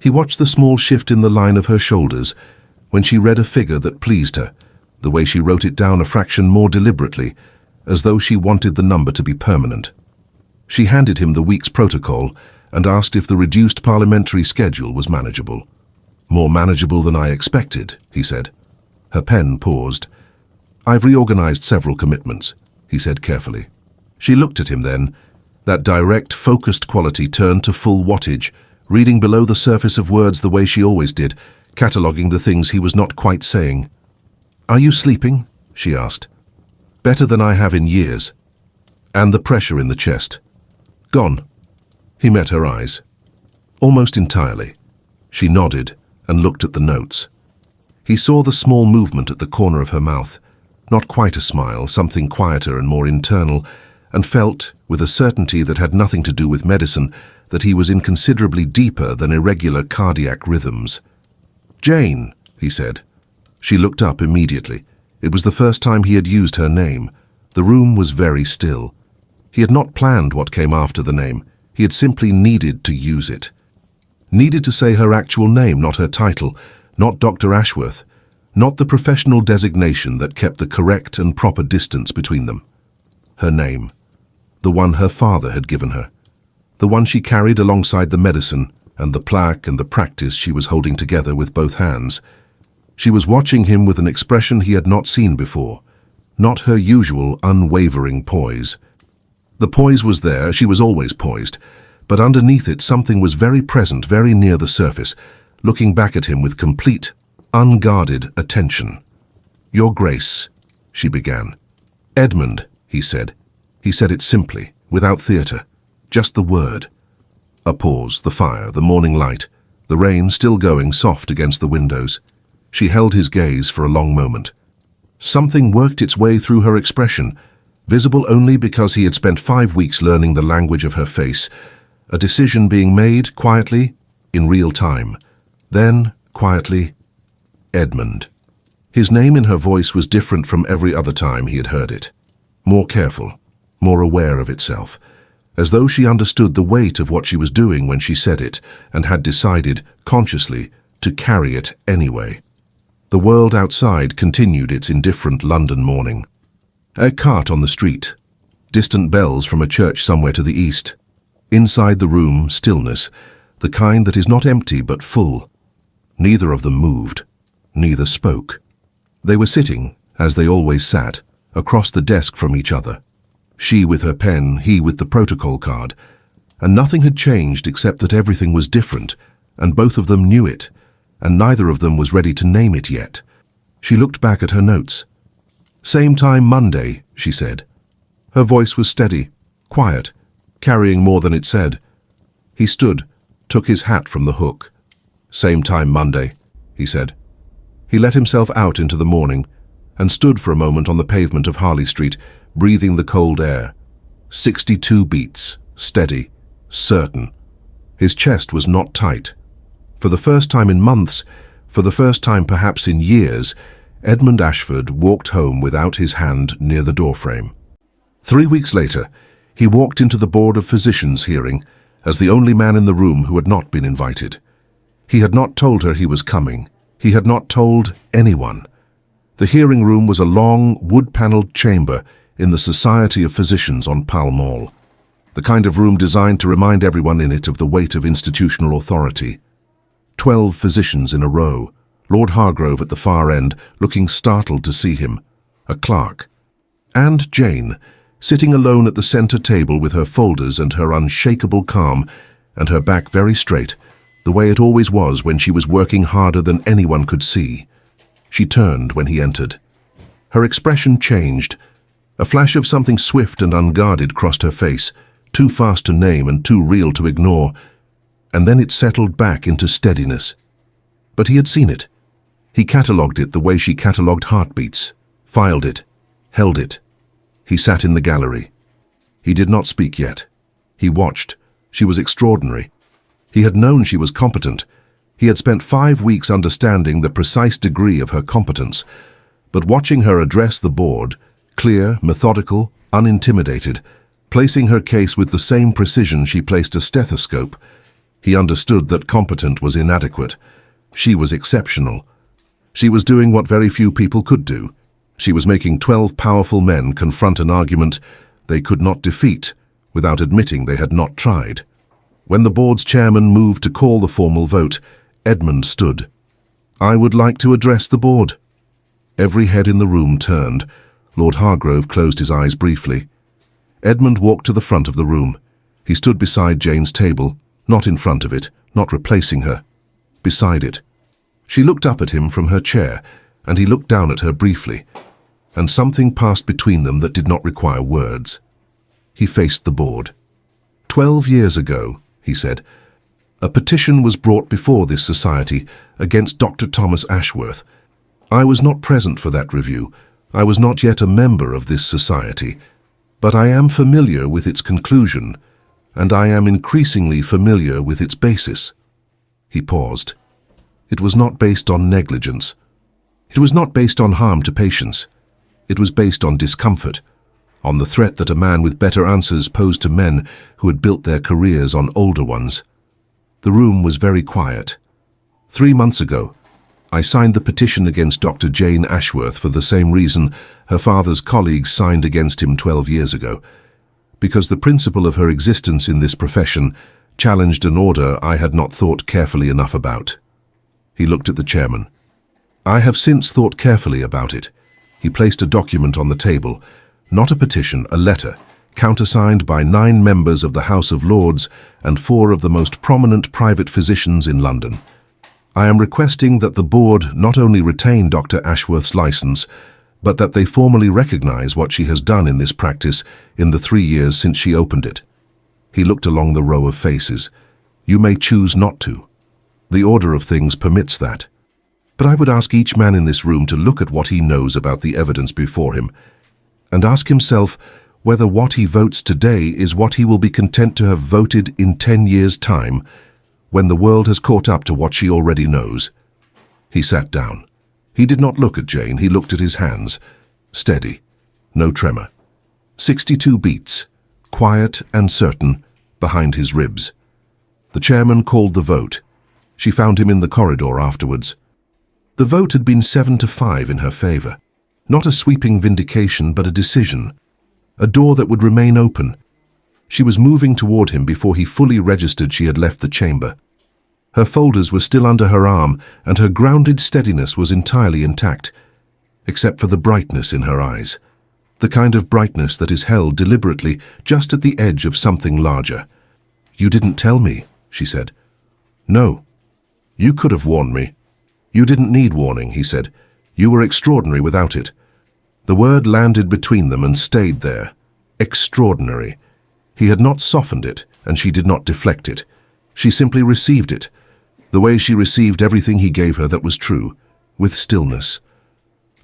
He watched the small shift in the line of her shoulders when she read a figure that pleased her, the way she wrote it down a fraction more deliberately, as though she wanted the number to be permanent. She handed him the week's protocol and asked if the reduced parliamentary schedule was manageable. "More manageable than I expected," he said. Her pen paused. "I've reorganized several commitments," he said carefully. She looked at him then. That direct, focused quality turned to full wattage, reading below the surface of words the way she always did, cataloguing the things he was not quite saying. "Are you sleeping?" she asked. "Better than I have in years." And the pressure in the chest. "Gone." He met her eyes. "Almost entirely." She nodded and looked at the notes. He saw the small movement at the corner of her mouth, not quite a smile, something quieter and more internal, and felt, with a certainty that had nothing to do with medicine, that he was inconsiderably deeper than irregular cardiac rhythms. "Jane," he said. She looked up immediately. It was the first time he had used her name. The room was very still. He had not planned what came after the name. He had simply needed to use it. Needed to say her actual name, not her title, not Dr. Ashworth, not the professional designation that kept the correct and proper distance between them. Her name. The one her father had given her. The one she carried alongside the medicine and the plaque and the practice she was holding together with both hands. She was watching him with an expression he had not seen before, not her usual unwavering poise. The poise was there, she was always poised, but underneath it something was very present, very near the surface, looking back at him with complete, unguarded attention. "Your Grace," she began. "Edmund," he said. He said it simply, without theatre, just the word. A pause, the fire, the morning light, the rain still going soft against the windows. She held his gaze for a long moment. Something worked its way through her expression, visible only because he had spent 5 weeks learning the language of her face, a decision being made quietly, in real time. Then, quietly, Edmund. His name in her voice was different from every other time he had heard it. More careful, more aware of itself, as though she understood the weight of what she was doing when she said it and had decided, consciously, to carry it anyway. The world outside continued its indifferent London morning. A cart on the street, distant bells from a church somewhere to the east. Inside the room, stillness, the kind that is not empty but full. Neither of them moved, neither spoke. They were sitting, as they always sat, across the desk from each other. She with her pen, he with the protocol card. And nothing had changed except that everything was different, and both of them knew it, and neither of them was ready to name it yet. She looked back at her notes. "Same time Monday," she said. Her voice was steady, quiet, carrying more than it said. He stood, took his hat from the hook. "Same time Monday," he said. He let himself out into the morning and stood for a moment on the pavement of Harley Street, breathing the cold air. 62 beats, steady, certain. His chest was not tight. For the first time in months, for the first time perhaps in years, Edmund Ashford walked home without his hand near the doorframe. 3 weeks later, he walked into the Board of Physicians hearing as the only man in the room who had not been invited. He had not told her he was coming. He had not told anyone. The hearing room was a long, wood-paneled chamber in the Society of Physicians on Pall Mall, the kind of room designed to remind everyone in it of the weight of institutional authority. 12 physicians in a row, Lord Hargrove at the far end, looking startled to see him, a clerk, and Jane, sitting alone at the centre table with her folders and her unshakable calm, and her back very straight, the way it always was when she was working harder than anyone could see. She turned when he entered. Her expression changed. A flash of something swift and unguarded crossed her face, too fast to name and too real to ignore, and then it settled back into steadiness. But he had seen it. He catalogued it the way she catalogued heartbeats, filed it, held it. He sat in the gallery. He did not speak yet. He watched. She was extraordinary. He had known she was competent. He had spent 5 weeks understanding the precise degree of her competence. But watching her address the board, clear, methodical, unintimidated, placing her case with the same precision she placed a stethoscope, he understood that competent was inadequate. She was exceptional. She was doing what very few people could do. She was making 12 powerful men confront an argument they could not defeat without admitting they had not tried. When the board's chairman moved to call the formal vote, Edmund stood. "I would like to address the board." Every head in the room turned. Lord Hargrove closed his eyes briefly. Edmund walked to the front of the room. He stood beside Jane's table, not in front of it, not replacing her. Beside it. She looked up at him from her chair, and he looked down at her briefly, and something passed between them that did not require words. He faced the board. 12 years ago, he said, a petition was brought before this society against Dr. Thomas Ashworth. I was not present for that review. I was not yet a member of this society, but I am familiar with its conclusion, and I am increasingly familiar with its basis. He paused. It was not based on negligence. It was not based on harm to patients. It was based on discomfort, on the threat that a man with better answers posed to men who had built their careers on older ones. The room was very quiet. 3 months ago, I signed the petition against Dr. Jane Ashworth for the same reason her father's colleagues signed against him 12 years ago, because the principle of her existence in this profession challenged an order I had not thought carefully enough about. He looked at the chairman. I have since thought carefully about it. He placed a document on the table, not a petition, a letter, countersigned by 9 members of the House of Lords and 4 of the most prominent private physicians in London. I am requesting that the board not only retain Dr. Ashworth's license, but that they formally recognize what she has done in this practice in the 3 years since she opened it. He looked along the row of faces. You may choose not to. The order of things permits that. But I would ask each man in this room to look at what he knows about the evidence before him, and ask himself whether what he votes today is what he will be content to have voted in 10 years' time, when the world has caught up to what she already knows. He sat down. He did not look at Jane, he looked at his hands. Steady, no tremor. 62 beats, quiet and certain, behind his ribs. The chairman called the vote. She found him in the corridor afterwards. The vote had been 7-5 in her favor. Not a sweeping vindication, but a decision. A door that would remain open. She was moving toward him before he fully registered she had left the chamber. Her folders were still under her arm, and her grounded steadiness was entirely intact, except for the brightness in her eyes. The kind of brightness that is held deliberately just at the edge of something larger. You didn't tell me, she said. No. You could have warned me. You didn't need warning, he said. You were extraordinary without it. The word landed between them and stayed there. Extraordinary. He had not softened it, and she did not deflect it. She simply received it, the way she received everything he gave her that was true, with stillness.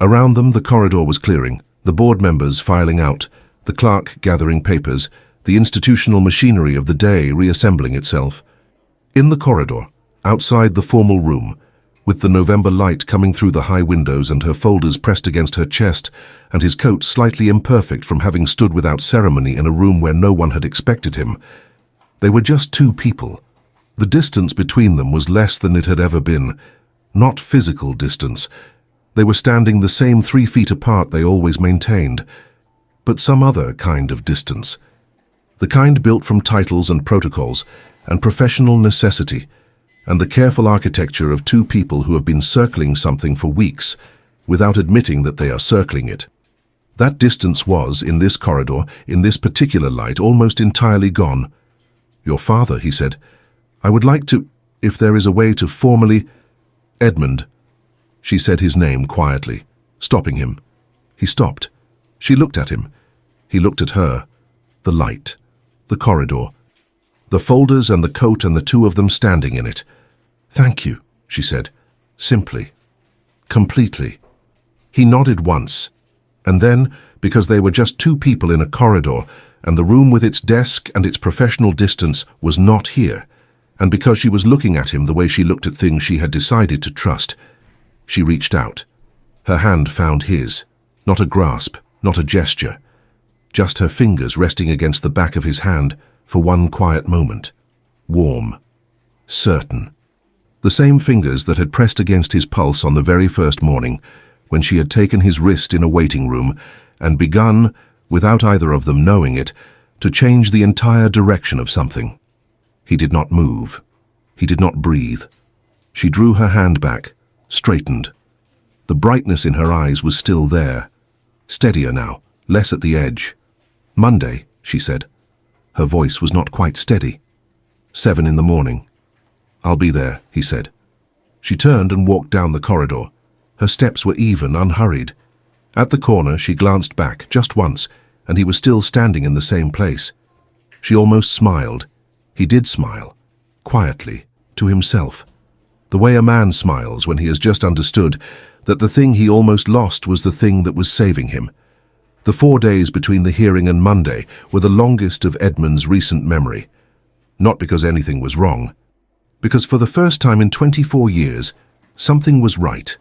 Around them the corridor was clearing, the board members filing out, the clerk gathering papers, the institutional machinery of the day reassembling itself. In the corridor, outside the formal room, with the November light coming through the high windows and her folders pressed against her chest, and his coat slightly imperfect from having stood without ceremony in a room where no one had expected him, they were just 2 people. The distance between them was less than it had ever been. Not physical distance. They were standing the same 3 feet apart they always maintained, but some other kind of distance. The kind built from titles and protocols and professional necessity, and the careful architecture of 2 people who have been circling something for weeks without admitting that they are circling it. That distance was, in this corridor, in this particular light, almost entirely gone. "Your father," he said. "I would like to, if there is a way to formally—" "Edmund." She said his name quietly, stopping him. He stopped. She looked at him. He looked at her. The light. The corridor. The folders and the coat and the 2 of them standing in it. "Thank you," she said, simply, completely. He nodded once, and then, because they were just 2 people in a corridor, and the room with its desk and its professional distance was not here, and because she was looking at him the way she looked at things she had decided to trust, she reached out. Her hand found his, not a grasp, not a gesture, just her fingers resting against the back of his hand for one quiet moment. Warm. Certain. The same fingers that had pressed against his pulse on the very first morning, when she had taken his wrist in a waiting room and begun, without either of them knowing it, to change the entire direction of something. He did not move. He did not breathe. She drew her hand back, straightened. The brightness in her eyes was still there, steadier now, less at the edge. "Monday," she said. Her voice was not quite steady. 7 in the morning. "I'll be there," he said. She turned and walked down the corridor. Her steps were even, unhurried. At the corner, she glanced back just once, and he was still standing in the same place. She almost smiled. He did smile, quietly, to himself. The way a man smiles when he has just understood that the thing he almost lost was the thing that was saving him. The 4 days between the hearing and Monday were the longest of Edmund's recent memory. Not because anything was wrong. Because for the first time in 24 years, something was right.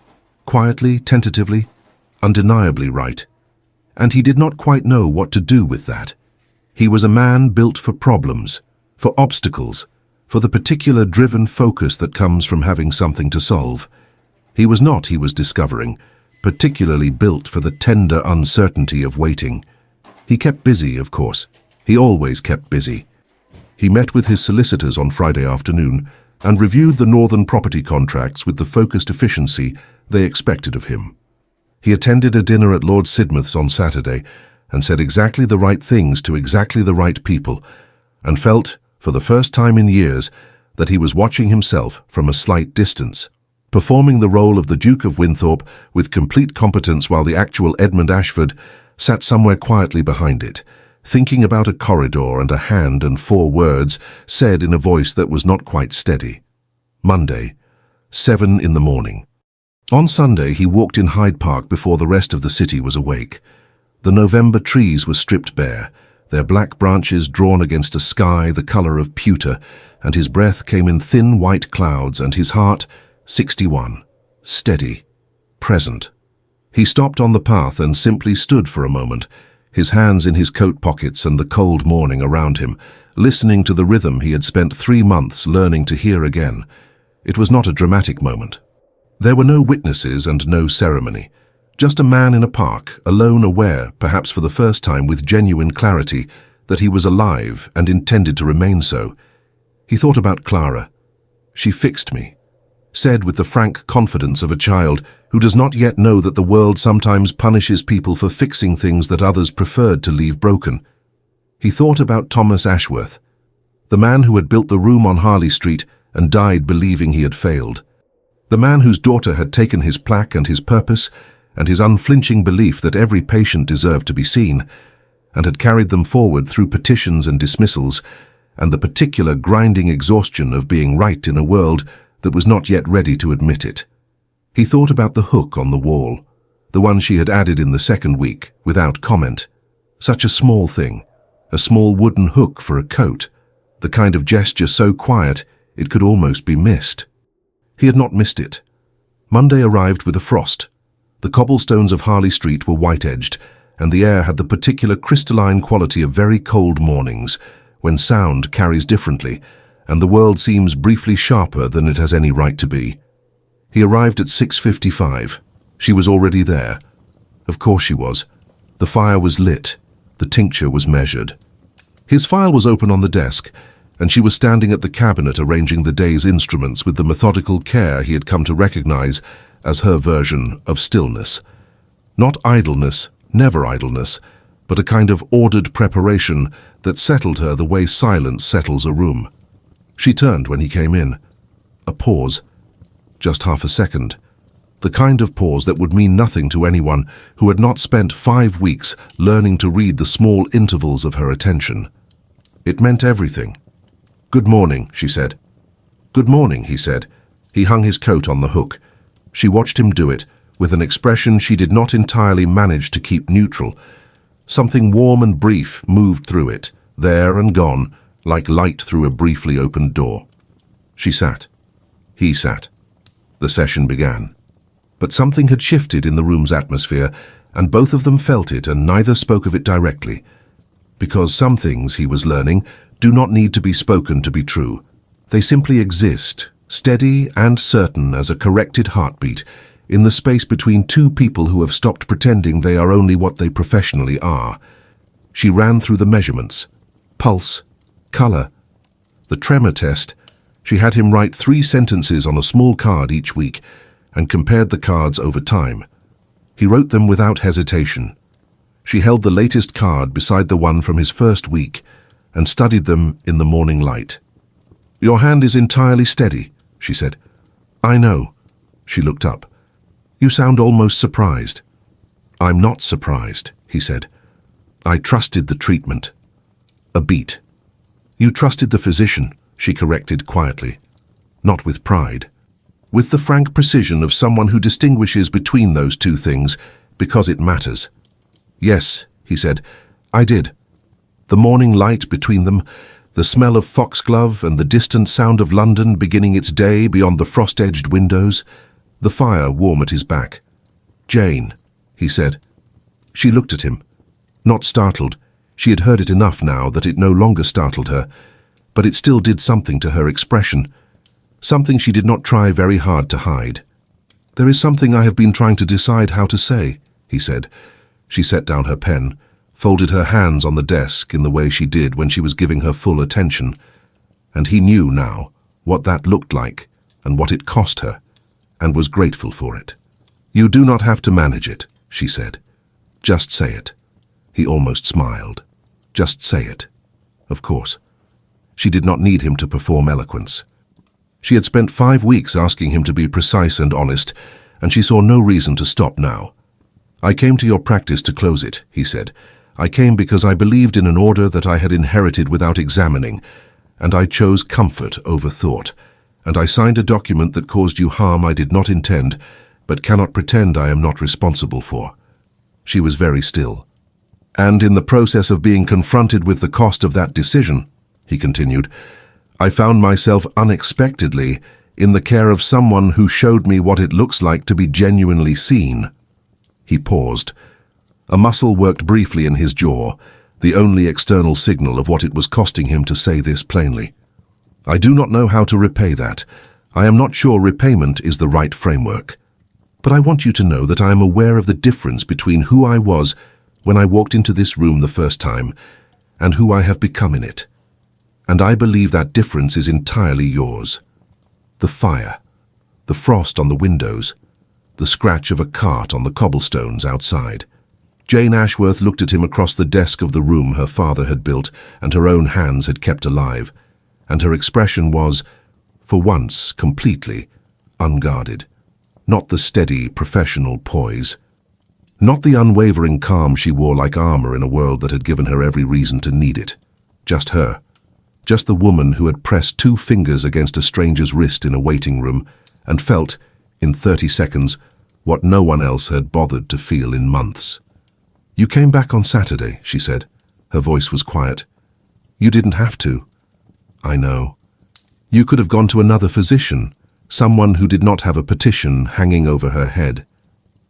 Quietly, tentatively, undeniably right. And he did not quite know what to do with that. He was a man built for problems, for obstacles, for the particular driven focus that comes from having something to solve. He was not, he was discovering, particularly built for the tender uncertainty of waiting. He kept busy, of course. He always kept busy. He met with his solicitors on Friday afternoon and reviewed the northern property contracts with the focused efficiency they expected of him. He attended a dinner at Lord Sidmouth's on Saturday and said exactly the right things to exactly the right people, and felt, for the first time in years, that he was watching himself from a slight distance, performing the role of the Duke of Winthorpe with complete competence while the actual Edmund Ashford sat somewhere quietly behind it, thinking about a corridor and a hand and 4 words said in a voice that was not quite steady. Monday, 7 in the morning. On Sunday, he walked in Hyde Park before the rest of the city was awake. The November trees were stripped bare, their black branches drawn against a sky the color of pewter, and his breath came in thin white clouds, and his heart, 61, steady, present. He stopped on the path and simply stood for a moment, his hands in his coat pockets and the cold morning around him, listening to the rhythm he had spent 3 months learning to hear again. It was not a dramatic moment. There were no witnesses and no ceremony. Just a man in a park, alone, aware, perhaps for the first time with genuine clarity, that he was alive and intended to remain so. He thought about Clara. She fixed me, said with the frank confidence of a child who does not yet know that the world sometimes punishes people for fixing things that others preferred to leave broken. He thought about Thomas Ashworth, the man who had built the room on Harley Street and died believing he had failed. The man whose daughter had taken his plaque and his purpose and his unflinching belief that every patient deserved to be seen, and had carried them forward through petitions and dismissals, and the particular grinding exhaustion of being right in a world that was not yet ready to admit it. He thought about the hook on the wall, the one she had added in the 2nd week, without comment. Such a small thing, a small wooden hook for a coat, the kind of gesture so quiet it could almost be missed. He had not missed it. Monday arrived with a frost. The cobblestones of Harley Street were white-edged, and the air had the particular crystalline quality of very cold mornings, when sound carries differently, and the world seems briefly sharper than it has any right to be. He arrived at 6:55. She was already there. Of course she was. The fire was lit. The tincture was measured. His file was open on the desk, and she was standing at the cabinet arranging the day's instruments with the methodical care he had come to recognize as her version of stillness. Not idleness, never idleness, but a kind of ordered preparation that settled her the way silence settles a room. She turned when he came in. A pause. Just half a second. The kind of pause that would mean nothing to anyone who had not spent 5 weeks learning to read the small intervals of her attention. It meant everything. "Good morning," she said. "Good morning," he said. He hung his coat on the hook. She watched him do it, with an expression she did not entirely manage to keep neutral. Something warm and brief moved through it, there and gone, like light through a briefly opened door. She sat. He sat. The session began. But something had shifted in the room's atmosphere, and both of them felt it, and neither spoke of it directly. Because some things, he was learning, do not need to be spoken to be true. They simply exist, steady and certain as a corrected heartbeat, in the space between two people who have stopped pretending they are only what they professionally are. She ran through the measurements. Pulse, color, the tremor test. She had him write 3 sentences on a small card each week, and compared the cards over time. He wrote them without hesitation. She held the latest card beside the one from his first week and studied them in the morning light. "Your hand is entirely steady," she said. "I know." She looked up. "You sound almost surprised." "I'm not surprised," he said. "I trusted the treatment." A beat. "You trusted the physician," she corrected quietly. Not with pride. With the frank precision of someone who distinguishes between those two things because it matters. "Yes," he said, "I did." The morning light between them, the smell of foxglove and the distant sound of London beginning its day beyond the frost-edged windows, the fire warm at his back. "Jane," he said. She looked at him. Not startled. She had heard it enough now that it no longer startled her, but it still did something to her expression. Something she did not try very hard to hide. "There is something I have been trying to decide how to say," he said. She set down her pen, folded her hands on the desk in the way she did when she was giving her full attention. And he knew now what that looked like and what it cost her, and was grateful for it. "You do not have to manage it," she said. "Just say it." He almost smiled. Just say it. Of course. She did not need him to perform eloquence. She had spent 5 weeks asking him to be precise and honest, and she saw no reason to stop now. "I came to your practice to close it," he said. "I came because I believed in an order that I had inherited without examining, and I chose comfort over thought, and I signed a document that caused you harm I did not intend, but cannot pretend I am not responsible for." She was very still. "And in the process of being confronted with the cost of that decision," he continued, "I found myself unexpectedly in the care of someone who showed me what it looks like to be genuinely seen." He paused. A muscle worked briefly in his jaw, the only external signal of what it was costing him to say this plainly. "I do not know how to repay that. I am not sure repayment is the right framework. But I want you to know that I am aware of the difference between who I was when I walked into this room the first time and who I have become in it. And I believe that difference is entirely yours. The fire, the frost on the windows, the scratch of a cart on the cobblestones outside." Jane Ashworth looked at him across the desk of the room her father had built and her own hands had kept alive, and her expression was, for once, completely unguarded. Not the steady, professional poise. Not the unwavering calm she wore like armor in a world that had given her every reason to need it. Just her. Just the woman who had pressed 2 fingers against a stranger's wrist in a waiting room and felt, in 30 seconds, what no one else had bothered to feel in months. "You came back on Saturday," she said. Her voice was quiet. "You didn't have to." "I know. You could have gone to another physician, someone who did not have a petition hanging over her head.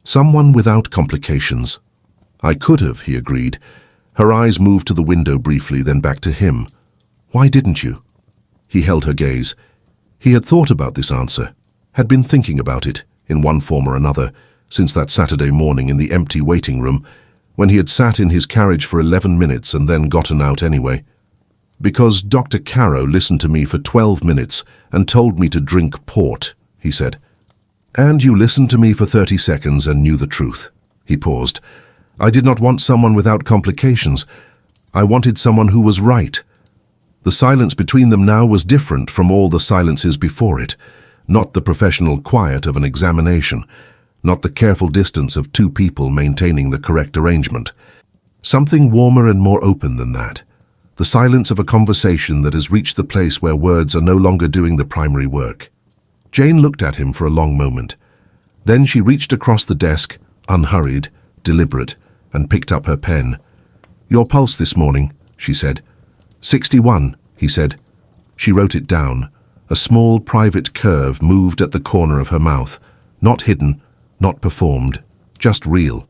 Someone without complications." "I could have," he agreed. Her eyes moved to the window briefly, then back to him. "Why didn't you?" He held her gaze. He had thought about this answer, had been thinking about it, in one form or another, since that Saturday morning in the empty waiting room, when he had sat in his carriage for 11 minutes and then gotten out anyway. "Because Dr. Caro listened to me for 12 minutes and told me to drink port," he said. "And you listened to me for 30 seconds and knew the truth." He paused. "I did not want someone without complications. I wanted someone who was right." The silence between them now was different from all the silences before it, not the professional quiet of an examination, not the careful distance of two people maintaining the correct arrangement. Something warmer and more open than that. The silence of a conversation that has reached the place where words are no longer doing the primary work. Jane looked at him for a long moment. Then she reached across the desk, unhurried, deliberate, and picked up her pen. "Your pulse this morning," she said. 61, he said. She wrote it down. A small private curve moved at the corner of her mouth. Not hidden, not performed, just real.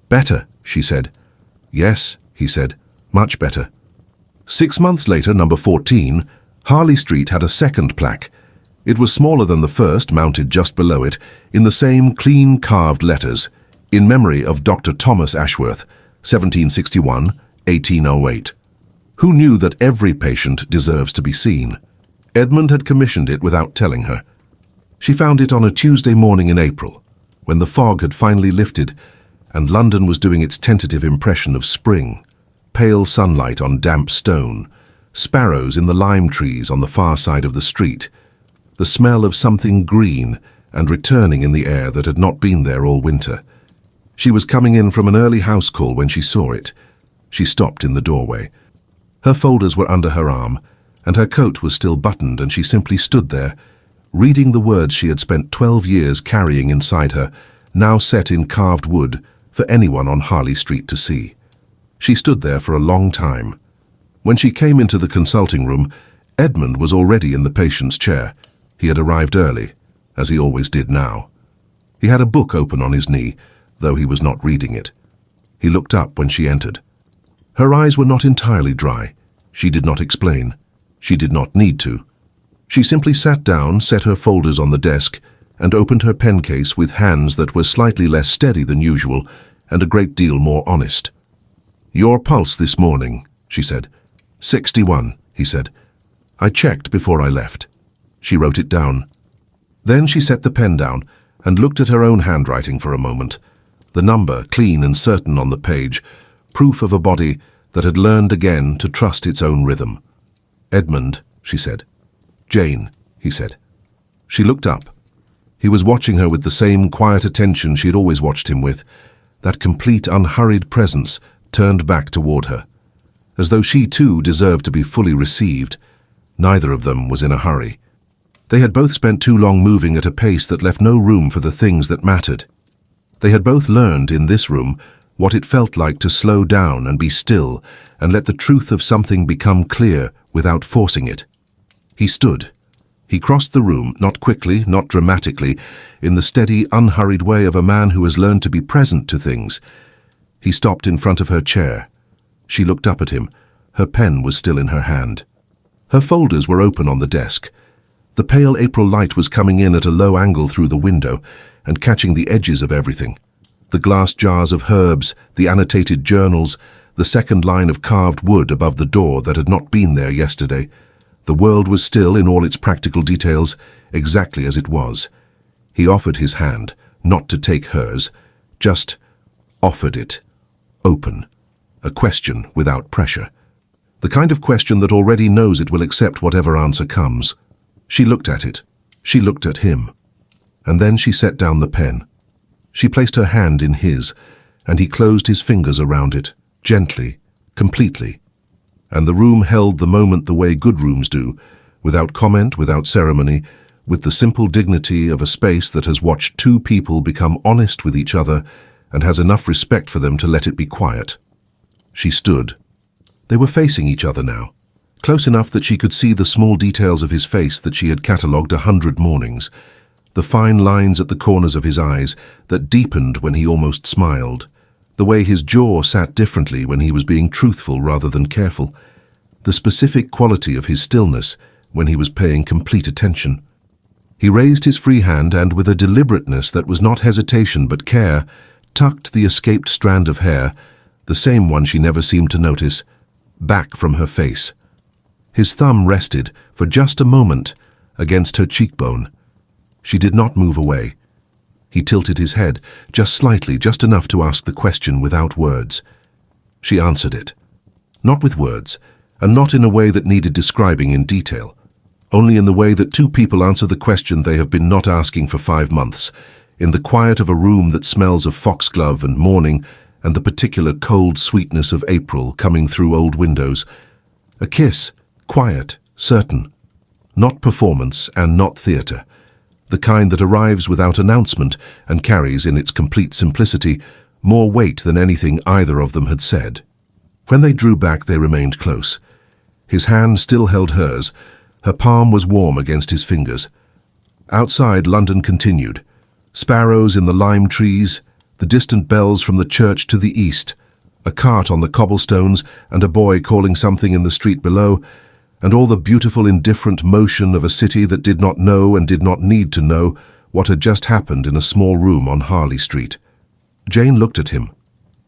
"Better," she said. "Yes," he said. "Much better." 6 months later, number 14, Harley Street had a second plaque. It was smaller than the first, mounted just below it, in the same clean carved letters, "In memory of Dr. Thomas Ashworth, 1761-1808. Who knew that every patient deserves to be seen? Edmund had commissioned it without telling her. She found it on a Tuesday morning in April, when the fog had finally lifted and London was doing its tentative impression of spring. Pale sunlight on damp stone, sparrows in the lime trees on the far side of the street, the smell of something green and returning in the air that had not been there all winter. She was coming in from an early house call when she saw it. She stopped in the doorway. Her folders were under her arm, and her coat was still buttoned, and she simply stood there, reading the words she had spent 12 years carrying inside her, now set in carved wood for anyone on Harley Street to see. She stood there for a long time. When she came into the consulting room, Edmund was already in the patient's chair. He had arrived early, as he always did now. He had a book open on his knee, though he was not reading it. He looked up when she entered. Her eyes were not entirely dry. She did not explain. She did not need to. She simply sat down, set her folders on the desk, and opened her pen case with hands that were slightly less steady than usual and a great deal more honest. "Your pulse this morning," she said. 61, he said. "I checked before I left." She wrote it down. Then she set the pen down and looked at her own handwriting for a moment. The number, clean and certain on the page, proof of a body that had learned again to trust its own rhythm. "Edmund," she said. "Jane," he said. She looked up. He was watching her with the same quiet attention she had always watched him with, that complete, unhurried presence turned back toward her, as though she too deserved to be fully received. Neither of them was in a hurry. They had both spent too long moving at a pace that left no room for the things that mattered. They had both learned in this room what it felt like to slow down and be still and let the truth of something become clear without forcing it. He stood. He crossed the room, not quickly, not dramatically, in the steady, unhurried way of a man who has learned to be present to things. He stopped in front of her chair. She looked up at him. Her pen was still in her hand. Her folders were open on the desk. The pale April light was coming in at a low angle through the window and catching the edges of everything. The glass jars of herbs, the annotated journals, the second line of carved wood above the door that had not been there yesterday. The world was still, in all its practical details, exactly as it was. He offered his hand, not to take hers, just offered it, open, a question without pressure. The kind of question that already knows it will accept whatever answer comes. She looked at it. She looked at him. And then she set down the pen. She placed her hand in his, and he closed his fingers around it, gently, completely. And the room held the moment the way good rooms do, without comment, without ceremony, with the simple dignity of a space that has watched two people become honest with each other and has enough respect for them to let it be quiet. She stood. They were facing each other now, close enough that she could see the small details of his face that she had catalogued 100 mornings, the fine lines at the corners of his eyes that deepened when he almost smiled, the way his jaw sat differently when he was being truthful rather than careful, the specific quality of his stillness when he was paying complete attention. He raised his free hand and, with a deliberateness that was not hesitation but care, tucked the escaped strand of hair, the same one she never seemed to notice, back from her face. His thumb rested, for just a moment, against her cheekbone. She did not move away. He tilted his head, just slightly, just enough to ask the question without words. She answered it. Not with words, and not in a way that needed describing in detail. Only in the way that two people answer the question they have been not asking for 5 months, in the quiet of a room that smells of foxglove and morning and the particular cold sweetness of April coming through old windows. A kiss, quiet, certain. Not performance and not theatre. The kind that arrives without announcement and carries, in its complete simplicity, more weight than anything either of them had said. When they drew back, they remained close. His hand still held hers. Her palm was warm against his fingers. Outside, London continued. Sparrows in the lime trees, the distant bells from the church to the east, a cart on the cobblestones and a boy calling something in the street below, and all the beautiful indifferent motion of a city that did not know and did not need to know what had just happened in a small room on Harley Street. Jane looked at him.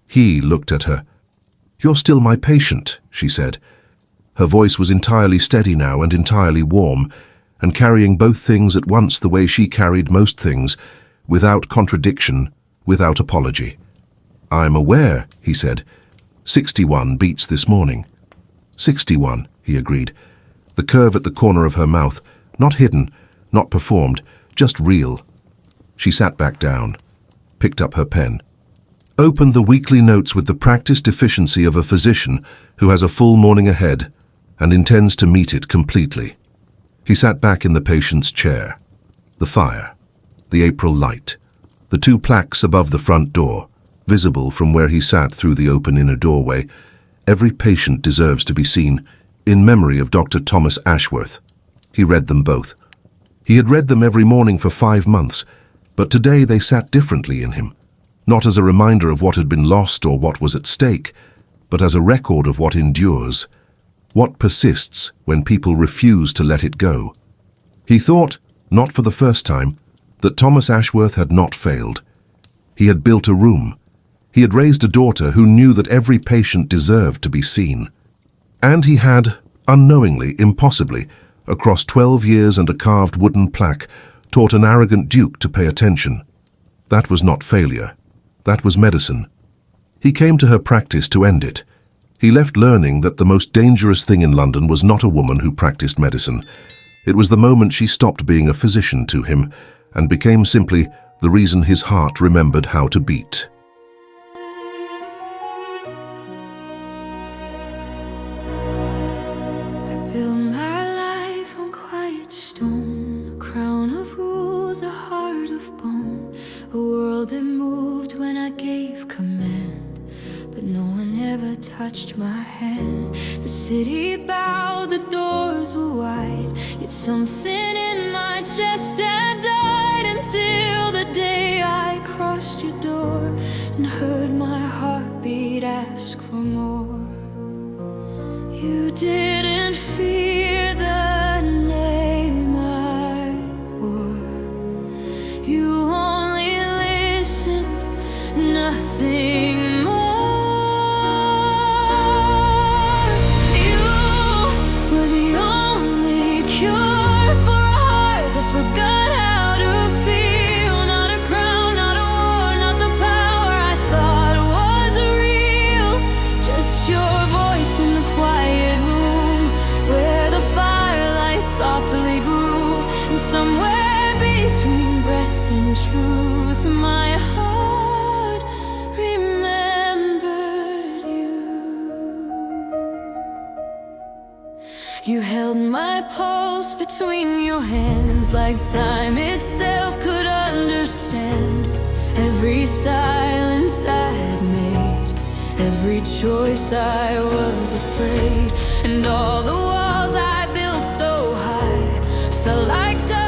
He looked at her. "You're still my patient," she said. Her voice was entirely steady now and entirely warm, and carrying both things at once the way she carried most things, without contradiction, without apology. "I'm aware," he said. 61 beats this morning." 61, he agreed. The curve at the corner of her mouth, not hidden, not performed, just real. She sat back down, picked up her pen, opened the weekly notes with the practiced efficiency of a physician who has a full morning ahead and intends to meet it completely. He sat back in the patient's chair. The fire, the April light, the 2 plaques above the front door, visible from where he sat through the open inner doorway. Every patient deserves to be seen, in memory of Dr. Thomas Ashworth. He read them both. He had read them every morning for 5 months, but today they sat differently in him, not as a reminder of what had been lost or what was at stake, but as a record of what endures, what persists when people refuse to let it go. He thought, not for the first time, that Thomas Ashworth had not failed. He had built a room. He had raised a daughter who knew that every patient deserved to be seen. And he had, unknowingly, impossibly, across 12 years and a carved wooden plaque, taught an arrogant duke to pay attention. That was not failure. That was medicine. He came to her practice to end it. He left learning that the most dangerous thing in London was not a woman who practiced medicine. It was the moment she stopped being a physician to him and became simply the reason his heart remembered how to beat. I built my life on quiet stone, a crown of rules, a heart of bone, a world that moved when I gave command, but no one ever touched my hand. The city bowed, the doors were wide, yet something in my chest had died until the day I crossed your door and heard my heartbeat ask for more. You didn't fear the name I wore. You only listened, nothing more. You were the only cure for a heart that forgot how to feel. Not a crown, not a war, not the power I thought was real. Just your voice in the quiet room where the firelight softly grew. And somewhere between breath and truth, my heart remembered you. You held my pulse between your hands like time itself could understand. Every silence I had made, every choice I was afraid, and all the walls I built so high felt like dust